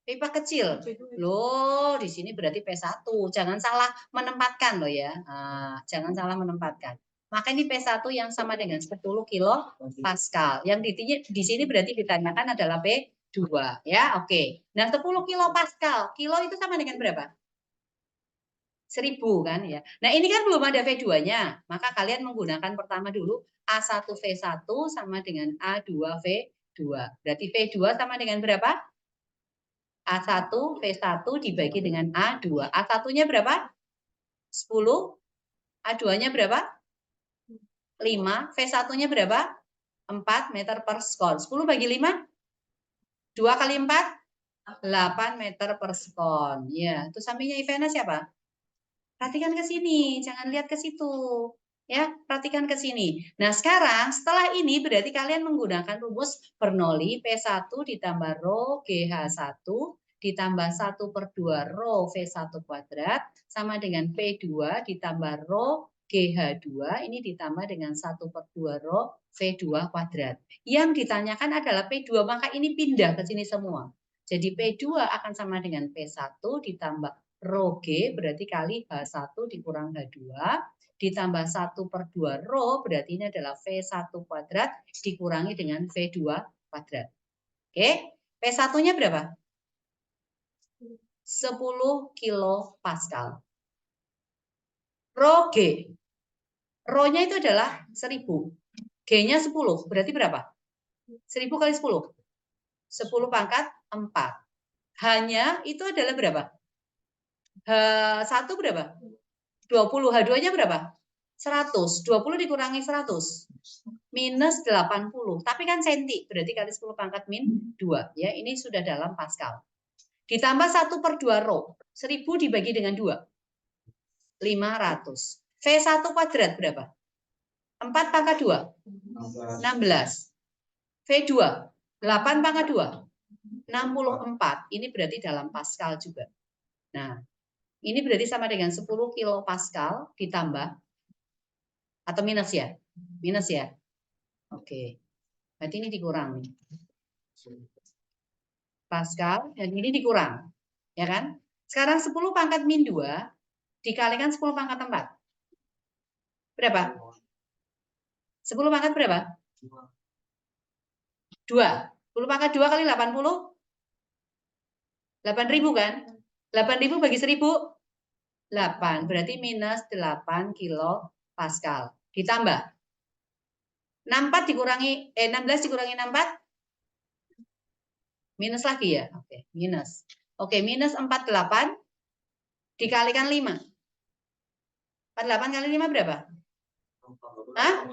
Pipa kecil. Loh, di sini berarti P1. Jangan salah menempatkan loh ya. Nah, jangan salah menempatkan. Maka ini P1 yang sama dengan 10 kilo Pascal. Yang di sini berarti ditanyakan adalah P2 ya. Oke. Nah, 10 kilo Pascal. Kilo itu sama dengan berapa? 1000 kan ya. Nah, ini kan belum ada V2-nya. Maka kalian menggunakan pertama dulu A1 V1 sama dengan A2 V2. Berarti V2 sama dengan berapa? A1 V1 dibagi dengan A2. A1-nya berapa? 10. A2-nya berapa? 5. V1-nya berapa? 4 meter per sekon. 10 bagi 5? 2 kali 4? 8 meter per sekon. Ya, itu sampingnya Ivana siapa? Perhatikan ke sini, jangan lihat ke situ. Ya, perhatikan ke sini. Nah, sekarang setelah ini berarti kalian menggunakan rumus Bernoulli P1 ditambah rho GH1 ditambah 1/2 rho V1 kuadrat sama dengan P2 ditambah rho GH2 ini ditambah dengan 1/2 rho V2 kuadrat. Yang ditanyakan adalah P2, maka ini pindah ke sini semua. Jadi P2 akan sama dengan P1 ditambah rho G berarti kali H1 dikurang H2 ditambah 1/2 rho berarti ini adalah V1 kuadrat dikurangi dengan V2 kuadrat. Oke, P1-nya berapa? 10 kilo Pascal. Rho G. Rho-nya itu adalah 1000. G-nya 10. Berarti berapa? 1000 kali 10. 10 pangkat 4. H-nya itu adalah berapa? H1 berapa? 20. H2-nya berapa? 100. 20 dikurangi 100. Minus 80. Tapi kan senti. Berarti kali 10 pangkat min 2. Ya, ini sudah dalam Pascal. Ditambah 1/2 rho. 1000 dibagi dengan 2. 500. V1 kuadrat berapa? 4 pangkat 2. 16. V2. 8 pangkat 2. 64. Ini berarti dalam Pascal juga. Nah, ini berarti sama dengan 10 kilo Pascal ditambah atau minus ya? Minus ya? Oke. Berarti ini dikurang. Pascal dan ini dikurang. Ya kan? Sekarang 10 pangkat min 2 dikalikan 10 pangkat 4. Berapa? 10 pangkat berapa? 2. 10 pangkat 2 kali 80? 8.000 kan? 8.000 bagi 1.000? 8. Berarti minus 8 kilo Pascal. Ditambah 64 dikurangi 16 dikurangi 64? Minus lagi ya? Oke, minus. Oke, minus 48 dikalikan 5. 48 kali 5 berapa? Hah?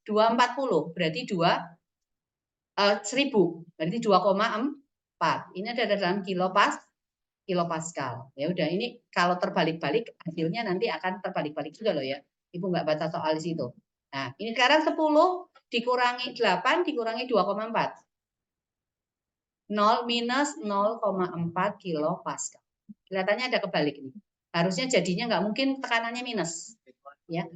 240. Berarti 2 1000, berarti 2,4. Ini ada dalam kilopascal. Ya udah, ini kalau terbalik-balik hasilnya nanti akan terbalik-balik juga loh ya. Ibu nggak baca soal di situ. Nah, ini sekarang 10 dikurangi 8 dikurangi 2,4. 0 minus 0,4 kilopascal. Kelihatannya ada kebalik ini. Harusnya jadinya nggak mungkin tekanannya minus. Ya.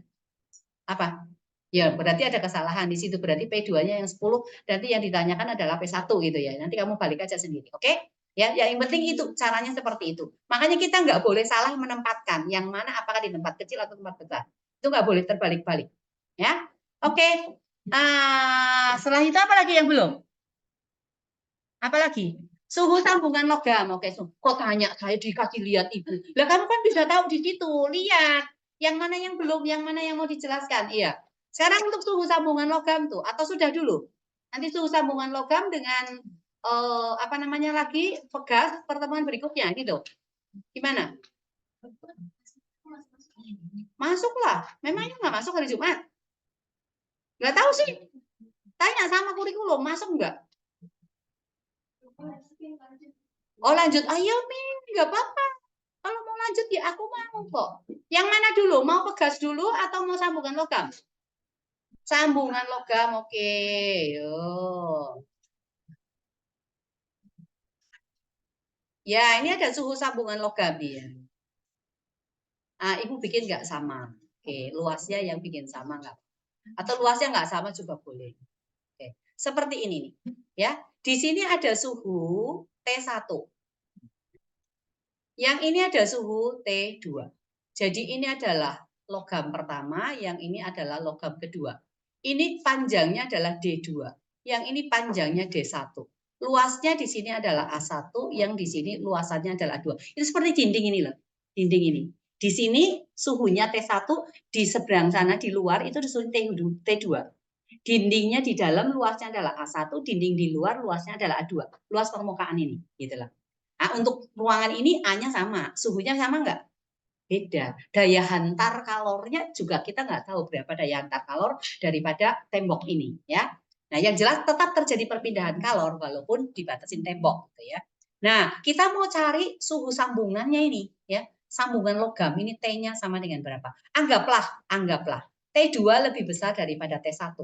Apa? Ya, berarti ada kesalahan di situ. Berarti P2-nya yang 10, nanti yang ditanyakan adalah P1 gitu ya. Nanti kamu balik aja sendiri, oke? Ya, yang penting itu caranya seperti itu. Makanya kita nggak boleh salah menempatkan yang mana apakah di tempat kecil atau tempat besar. Itu nggak boleh terbalik-balik. Ya, oke. Setelah itu apa lagi yang belum? Apa lagi? Suhu sambungan logam. Oke, kok tanya saya dikasih lihat ibu. Lah kamu kan bisa tahu di situ. Lihat yang mana yang belum, yang mana yang mau dijelaskan. Iya. Sekarang untuk suhu sambungan logam tuh, atau sudah dulu? Nanti suhu sambungan logam dengan apa namanya lagi pegas pertemuan berikutnya gitu. Gimana? Masuklah. Memangnya nggak masuk hari Jumat? Nggak tahu sih. Tanya sama kurikulum, masuk nggak? Oh lanjut, ayo Min, nggak apa-apa. Kalau mau lanjut ya aku mau kok. Yang mana dulu? Mau pegas dulu atau mau sambungan logam? Sambungan logam, oke. Yuk. Ya, ini ada suhu sambungan logam ya. Ibu bikin nggak sama. Oke, luasnya yang bikin sama nggak? Atau luasnya nggak sama juga boleh. Oke, seperti ini nih. Ya, di sini ada suhu T1. Yang ini ada suhu T2. Jadi ini adalah logam pertama, yang ini adalah logam kedua. Ini panjangnya adalah D2. Yang ini panjangnya D1. Luasnya di sini adalah A1, yang di sini luasannya adalah 2. Itu seperti dinding ini loh. Dinding ini. Di sini suhunya T1, di seberang sana di luar itu suhu T2. Dindingnya di dalam luasnya adalah A1, dinding di luar luasnya adalah A2. Luas permukaan ini, gitu lah. Nah, untuk ruangan ini A-nya sama, suhunya sama nggak? Beda. Daya hantar kalornya juga kita nggak tahu berapa daya hantar kalor daripada tembok ini, ya. Nah, yang jelas tetap terjadi perpindahan kalor walaupun dibatasin tembok, gitu ya. Nah, kita mau cari suhu sambungannya ini, ya. Sambungan logam ini T-nya sama dengan berapa? Anggaplah T2 lebih besar daripada T1.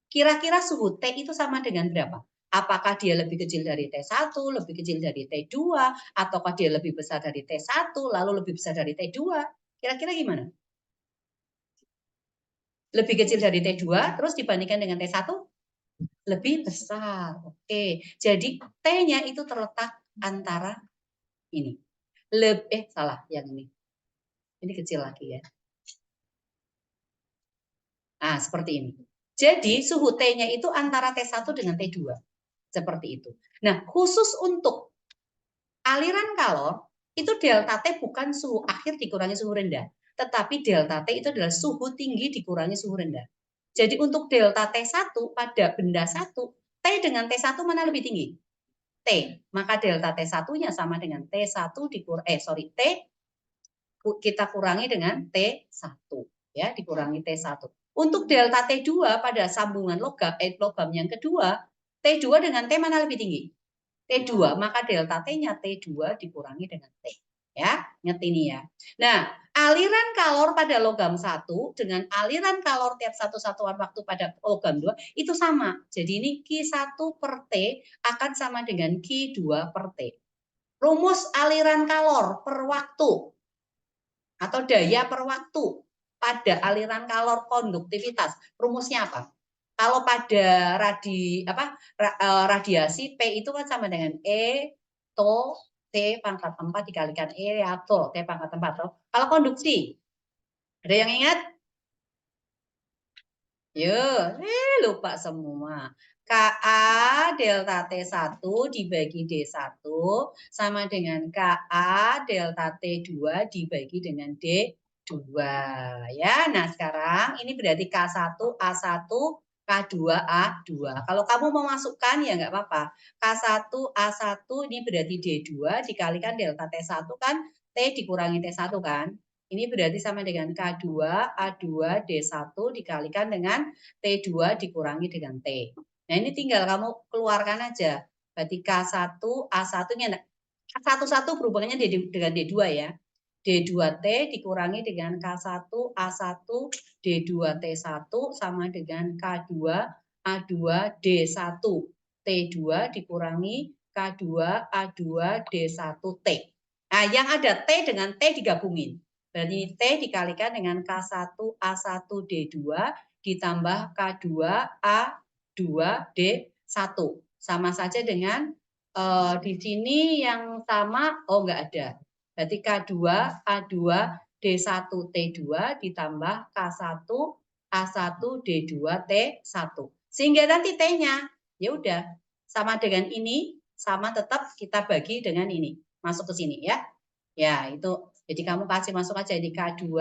Kira-kira suhu T itu sama dengan berapa? Apakah dia lebih kecil dari T1, lebih kecil dari T2, ataukah dia lebih besar dari T1, lalu lebih besar dari T2? Kira-kira gimana? Lebih kecil dari T2, terus dibandingkan dengan T1? Lebih besar. Oke, jadi T-nya itu terletak antara ini. Salah, yang ini. Ini kecil lagi ya. Nah, seperti ini. Jadi suhu T-nya itu antara T1 dengan T2. Seperti itu. Nah, khusus untuk aliran kalor, itu delta T bukan suhu akhir dikurangi suhu rendah. Tetapi delta T itu adalah suhu tinggi dikurangi suhu rendah. Jadi untuk delta T1 pada benda 1, T dengan T1 mana lebih tinggi? T. Maka delta T1-nya sama dengan T1 T kita kurangi dengan T1. Ya, dikurangi T1. Untuk delta T2 pada sambungan logam yang kedua, T2 dengan T mana lebih tinggi? T2, maka delta T-nya T2 dikurangi dengan T. Ya, ingat ini ya. Nah, aliran kalor pada logam 1 dengan aliran kalor tiap satu satuan waktu pada logam 2 itu sama. Jadi ini Q1 per T akan sama dengan Q2 per T. Rumus aliran kalor per waktu atau daya per waktu pada aliran kalor konduktivitas. Rumusnya apa? Kalau pada radiasi P itu kan sama dengan E to T pangkat 4 dikalikan E atau T pangkat 4. Kalau konduksi, ada yang ingat? Yo, lupa semua. Ka delta T1 dibagi D1 sama dengan Ka delta T2 dibagi dengan D2. Ya, nah sekarang ini berarti K1 A1 K2 A2. Kalau kamu mau masukkan ya nggak apa-apa. K1 A1 ini berarti D2 dikalikan delta T1 kan T dikurangi T1 kan. Ini berarti sama dengan K2 A2 D1 dikalikan dengan T2 dikurangi dengan T. Nah, ini tinggal kamu keluarkan aja. Berarti K1, A1-nya K11 berhubungannya dengan D2 ya. D2T dikurangi dengan K1, A1, D2T1 sama dengan K2, A2, D1. T2 dikurangi K2, A2, D1T. Nah, yang ada T dengan T digabungin. Berarti T dikalikan dengan K1, A1, D2 ditambah K2, A2, D1. Sama saja dengan di sini yang sama, oh enggak ada. Berarti K2, A2, D1, T2 ditambah K1, A1, D2, T1. Sehingga nanti T-nya, ya udah, sama dengan ini, sama tetap kita bagi dengan ini. Masuk ke sini ya. Ya, itu. Jadi kamu kasih masuk aja di K2,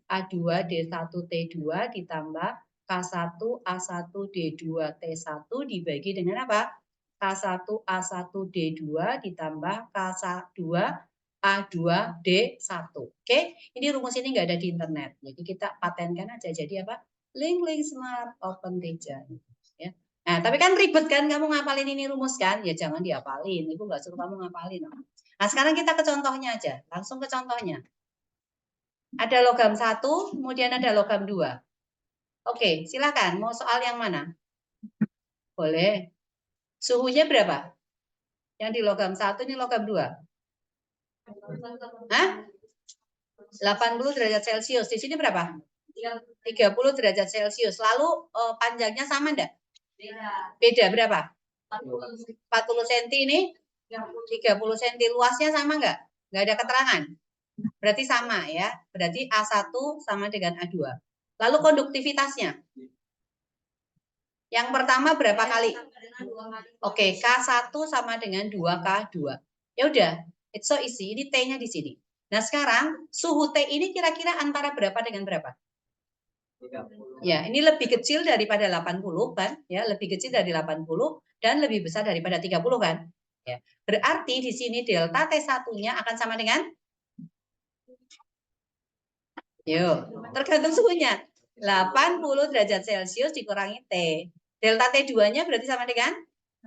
A2, D1, T2 ditambah K1, A1, D2, T1 dibagi dengan apa? K1, A1, D2 ditambah K2, A2, D1. Oke, ini rumus ini nggak ada di internet. Jadi kita patenkan aja. Jadi apa? Link Smart Open Teacher. Ya. Nah, tapi kan ribet kan kamu ngapalin ini rumus kan? Ya jangan dihafalin. Ibu nggak suruh kamu ngapalin. Nah, sekarang kita ke contohnya aja. Langsung ke contohnya. Ada logam 1, kemudian ada logam 2. Oke, silakan. Mau soal yang mana? Boleh. Suhunya berapa? Yang di logam 1 ini logam 2. Hah? 80 derajat Celcius. Di sini berapa? 30 derajat Celcius. Lalu panjangnya sama enggak? Beda berapa? 40 cm ini 30 cm. Luasnya sama enggak? Enggak ada keterangan. Berarti sama ya. Berarti A1 sama dengan A2. Lalu konduktivitasnya? Yang pertama berapa kali? Oke, K1 sama dengan 2K2. Ya udah, it's so easy. Ini T-nya di sini. Nah, sekarang suhu T ini kira-kira antara berapa dengan berapa? 30. Ya, ini lebih kecil daripada 80 kan? Ya, lebih kecil dari 80 dan lebih besar daripada 30 kan? Ya. Berarti di sini delta T1-nya akan sama dengan tergantung suhunya. 80 derajat Celcius dikurangi T. Delta T2-nya berarti sama dengan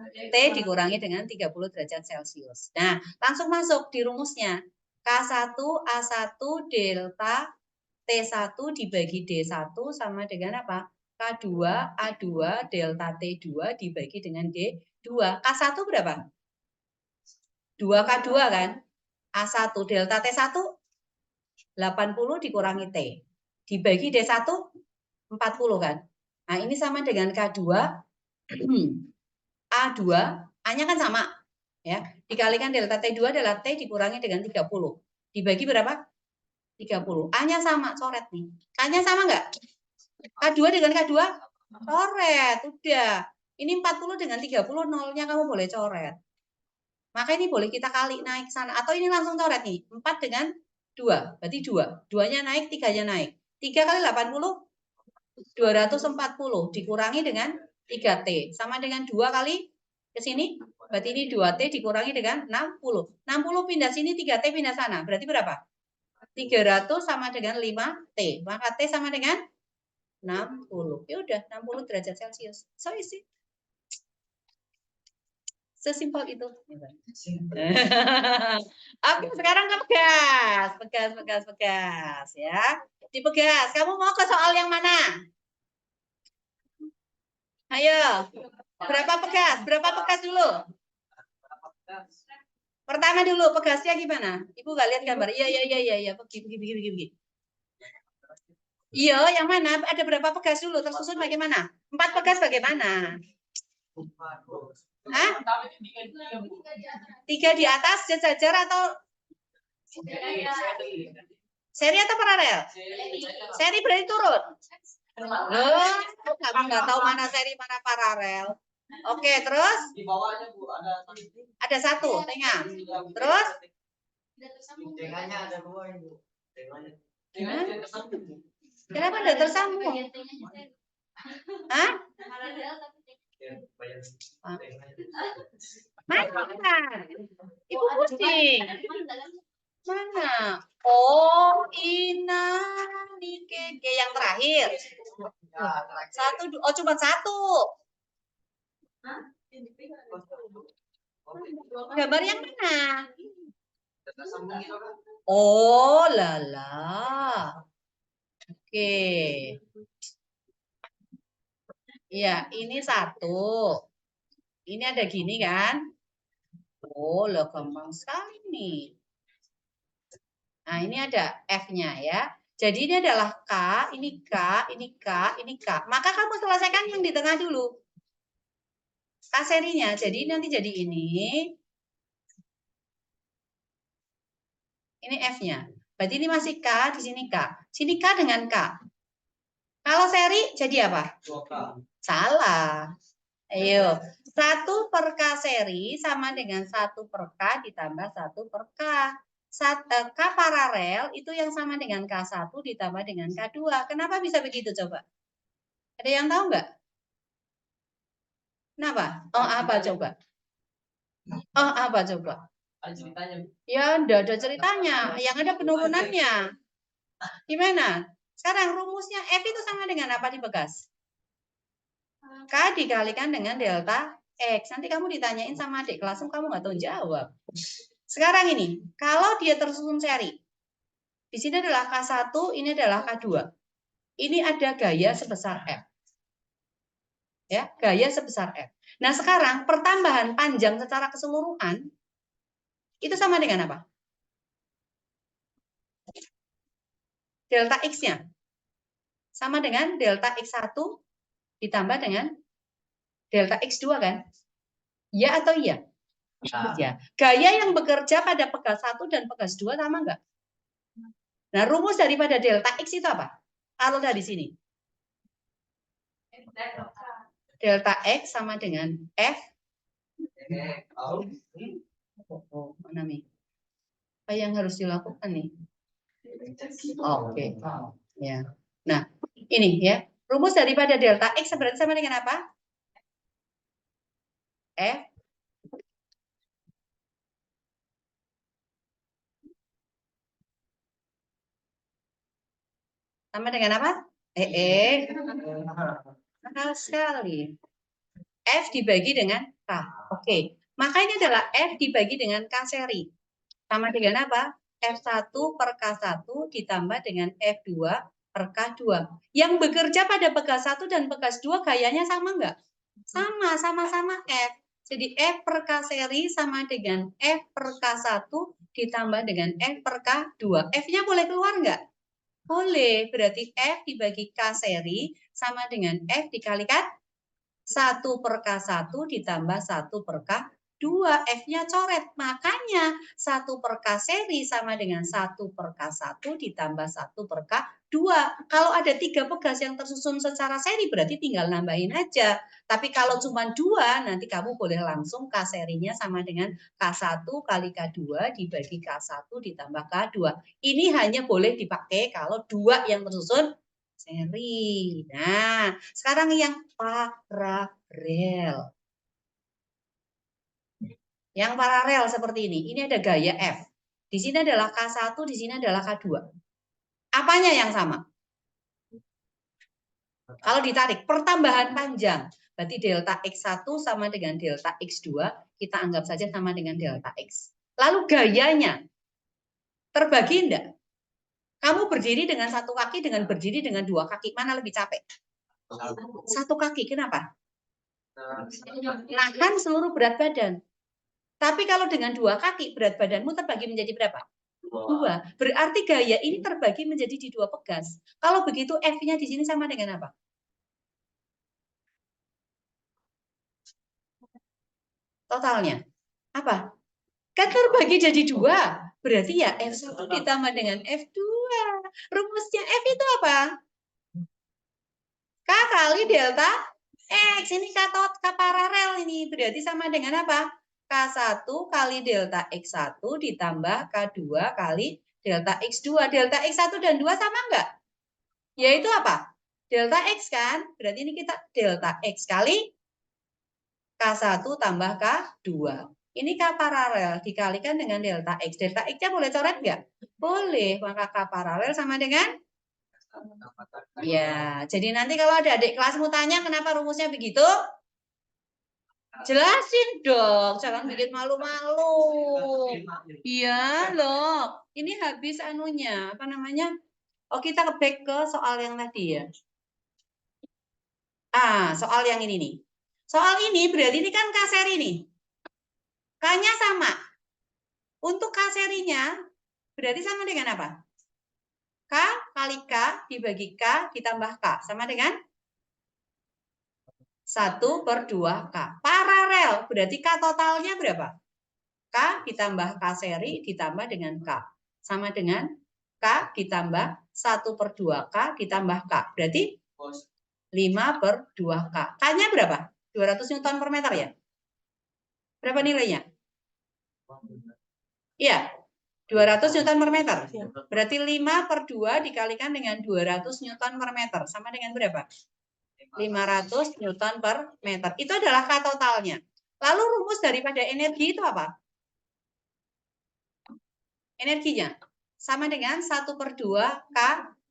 T dikurangi dengan 30 derajat Celcius. Nah, langsung masuk di rumusnya. K1, A1, delta T1 dibagi D1 sama dengan apa? K2, A2, delta T2 dibagi dengan D2. K1 berapa? 2K2 kan? A1 delta T1 80 dikurangi T. Dibagi D1 40 kan? Nah, ini sama dengan K2 A2, A-nya kan sama. Ya, dikalikan delta T2 adalah T dikurangi dengan 30. Dibagi berapa? 30. A-nya sama, coret nih. K-nya sama enggak? K2 dengan K2? Coret, udah. Ini 40 dengan 30, nolnya kamu boleh coret. Maka ini boleh kita kali naik sana. Atau ini langsung coret nih. 4 dengan 2, berarti 2. 2-nya naik, 3-nya naik. 3 kali 80, 240. Dikurangi dengan 3T. Sama dengan 2 kali ke sini. Berarti ini 2T dikurangi dengan 60. 60 pindah sini, 3T pindah sana. Berarti berapa? 300 sama dengan 5T. Maka T sama dengan 60. Ya udah, 60 derajat Celcius. So easy. Sesimpel itu. Oke, sekarang ke pegas ya. Dipegas. Kamu mau ke soal yang mana? Ayo. Berapa pegas? Berapa pegas dulu? Pertama dulu, pegasnya gimana? Ibu nggak lihat gambar? Iya. Begini. Iya, yang mana? Ada berapa pegas dulu? Tersusun bagaimana? 4 pegas bagaimana? Hah? 3 di atas sejajar atau seri atau paralel? Seri berarti turun. Oh, kamu nggak tahu mana seri mana paralel. Oke, terus? Di bawahnya Bu ada satu, tengah. Terus? Tengahnya ada 2 Ibu. Tengahnya. Kenapa ada tersambung? Hah? Mana? Ibu pusing. Mana? Oh, Ina, Nikeke yang terakhir. 1, 2, oh cuma 1. Gambar yang mana? Oh, lala. Oke. Ya, ini satu. Ini ada gini kan? Oh, lo gampang sekali nih. Nah, ini ada F-nya ya. Jadi ini adalah K, ini K, ini K, ini K. Maka kamu selesaikan yang di tengah dulu. K serinya. Jadi nanti jadi ini. Ini F-nya. Berarti ini masih K, di sini K. Sini K dengan K. Kalau seri jadi apa? Salah. Ayo. 1 per K seri sama dengan 1 per K ditambah 1 per K. K paralel itu yang sama dengan K1 ditambah dengan K2. Kenapa bisa begitu coba? Ada yang tahu nggak? Kenapa? Oh, apa coba? Oh, apa coba? Ada ceritanya. Ya, enggak ada ceritanya. Yang ada penurunannya. Gimana? Sekarang rumusnya F itu sama dengan apa di Bekas? K dikalikan dengan delta X. Nanti kamu ditanyain sama adik kelasmu, kamu nggak tahu jawab. Sekarang ini, kalau dia tersusun seri, di sini adalah K1, ini adalah K2. Ini ada gaya sebesar F. Ya, gaya sebesar F. Nah, sekarang pertambahan panjang secara keseluruhan itu sama dengan apa? Delta X-nya. Sama dengan delta X1 ditambah dengan delta X2 kan? Ya atau iya? Ya. Gaya yang bekerja pada pegas 1 dan pegas 2 sama enggak? Nah, rumus daripada delta X itu apa? Kalau dari sini. Delta X sama dengan F. Oh, mana nih? Apa yang harus dilakukan nih? Oke. Ya. Nah, ini ya. Rumus daripada delta X berarti sama dengan apa? F sama dengan apa? Mahal sekali. F dibagi dengan K. Oke. Maka ini adalah F dibagi dengan K seri. Sama dengan apa? F1 per K1 ditambah dengan F2 per K2. Yang bekerja pada pegas 1 dan pegas 2 gayanya sama enggak? Sama, sama-sama F. Jadi F per K seri sama dengan F per K1 ditambah dengan F per K2. F-nya boleh keluar enggak? Boleh. Berarti F dibagi K seri sama dengan F dikalikan 1 per K1 ditambah 1 per K2. F-nya coret. Makanya 1 per K seri sama dengan 1 per K1 ditambah 1 per K2. Kalau ada 3 pegas yang tersusun secara seri berarti tinggal nambahin aja. Tapi kalau cuma 2 nanti kamu boleh langsung K serinya sama dengan K1 kali K2 dibagi K1 ditambah K2. Ini hanya boleh dipakai kalau 2 yang tersusun seri. Nah, sekarang yang paralel. Yang paralel seperti ini. Ini ada gaya F. Di sini adalah K1, di sini adalah K2. Apanya yang sama? Kalau ditarik, pertambahan panjang. Berarti delta X1 sama dengan delta X2. Kita anggap saja sama dengan delta X. Lalu gayanya. Terbagi enggak? Kamu berdiri dengan satu kaki dengan berdiri dengan dua kaki. Mana lebih capek? Satu kaki. Kenapa? Nahan seluruh berat badan. Tapi kalau dengan dua kaki, berat badanmu terbagi menjadi berapa? Dua. Berarti gaya ini terbagi menjadi di dua pegas. Kalau begitu F-nya di sini sama dengan apa? Totalnya. Apa? Kan terbagi jadi dua. Berarti ya F1 ditambah dengan F2. Rumusnya F itu apa? K kali delta X. Ini K paralel ini. Berarti sama dengan apa? K1 kali delta X1 ditambah K2 kali delta X2. Delta X1 dan 2 sama enggak? Yaitu apa? Delta X kan? Berarti ini kita delta X kali K1 tambah K2. Ini K paralel dikalikan dengan delta X. Delta X-nya boleh coret enggak? Boleh. Maka K paralel sama dengan? Ya, jadi nanti kalau ada adik kelasmu tanya kenapa rumusnya begitu? Jelasin dong, jangan bikin malu-malu. Iya loh, ini habis anunya, apa namanya? Oh, kita back ke soal yang tadi ya. Soal yang ini nih. Soal ini berarti ini kan K seri nih. K-nya sama. Untuk K serinya berarti sama dengan apa? K kali K dibagi K ditambah K. Sama dengan 1/2K. Paralel, berarti K totalnya berapa? K ditambah K seri ditambah dengan K. Sama dengan K ditambah 1/2K ditambah K. Berarti 5/2K. K-nya berapa? 200 Newton per meter ya? Berapa nilainya? Iya, 200 Newton per meter. Berarti 5/2 dikalikan dengan 200 Newton per meter. Sama dengan berapa? 500 Newton per meter. Itu adalah K totalnya. Lalu rumus daripada energi itu apa? Energinya sama dengan 1/2 K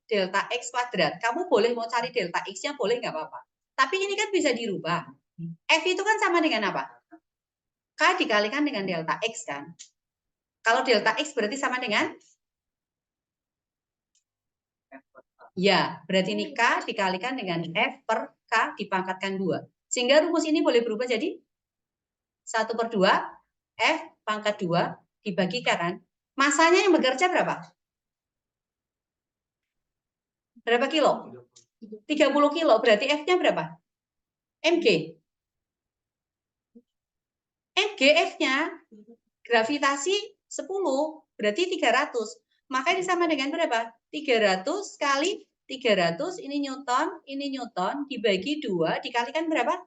delta X kuadrat. Kamu boleh mau cari delta X-nya, boleh nggak apa-apa. Tapi ini kan bisa dirubah. F itu kan sama dengan apa? K dikalikan dengan delta X kan. Kalau delta X berarti sama dengan? Ya, berarti ini K dikalikan dengan F per K dipangkatkan 2. Sehingga rumus ini boleh berubah jadi 1/2 F pangkat 2 dibagi K kan. Masanya yang bekerja berapa? Berapa kilo? 30 kilo. Berarti F-nya berapa? Mg. Mg F-nya gravitasi 10, berarti 300. Maka ini sama dengan berapa? 300 kali 300, ini Newton, dibagi 2, dikalikan berapa?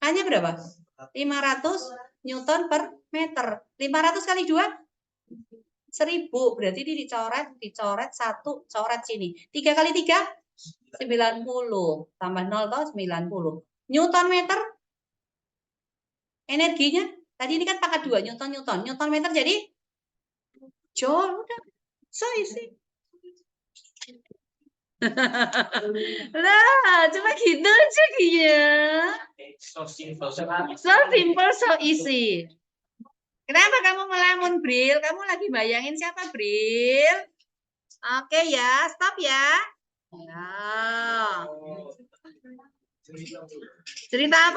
Hanya berapa? 500 Newton per meter. 500 kali 2? 1000. Berarti ini dicoret 1, coret sini. 3 kali 3? 90. Tambah 0, toh 90. Newton meter? Energinya? Tadi ini kan pangkat 2, Newton. Newton meter jadi? Joule. Udah. So easy. Lah, cuma gitu aja ya. So simple, so easy. Kenapa kamu melamun, Bril? Kamu lagi bayangin siapa, Bril? Oke ya, stop ya. Ya. Cerita apa?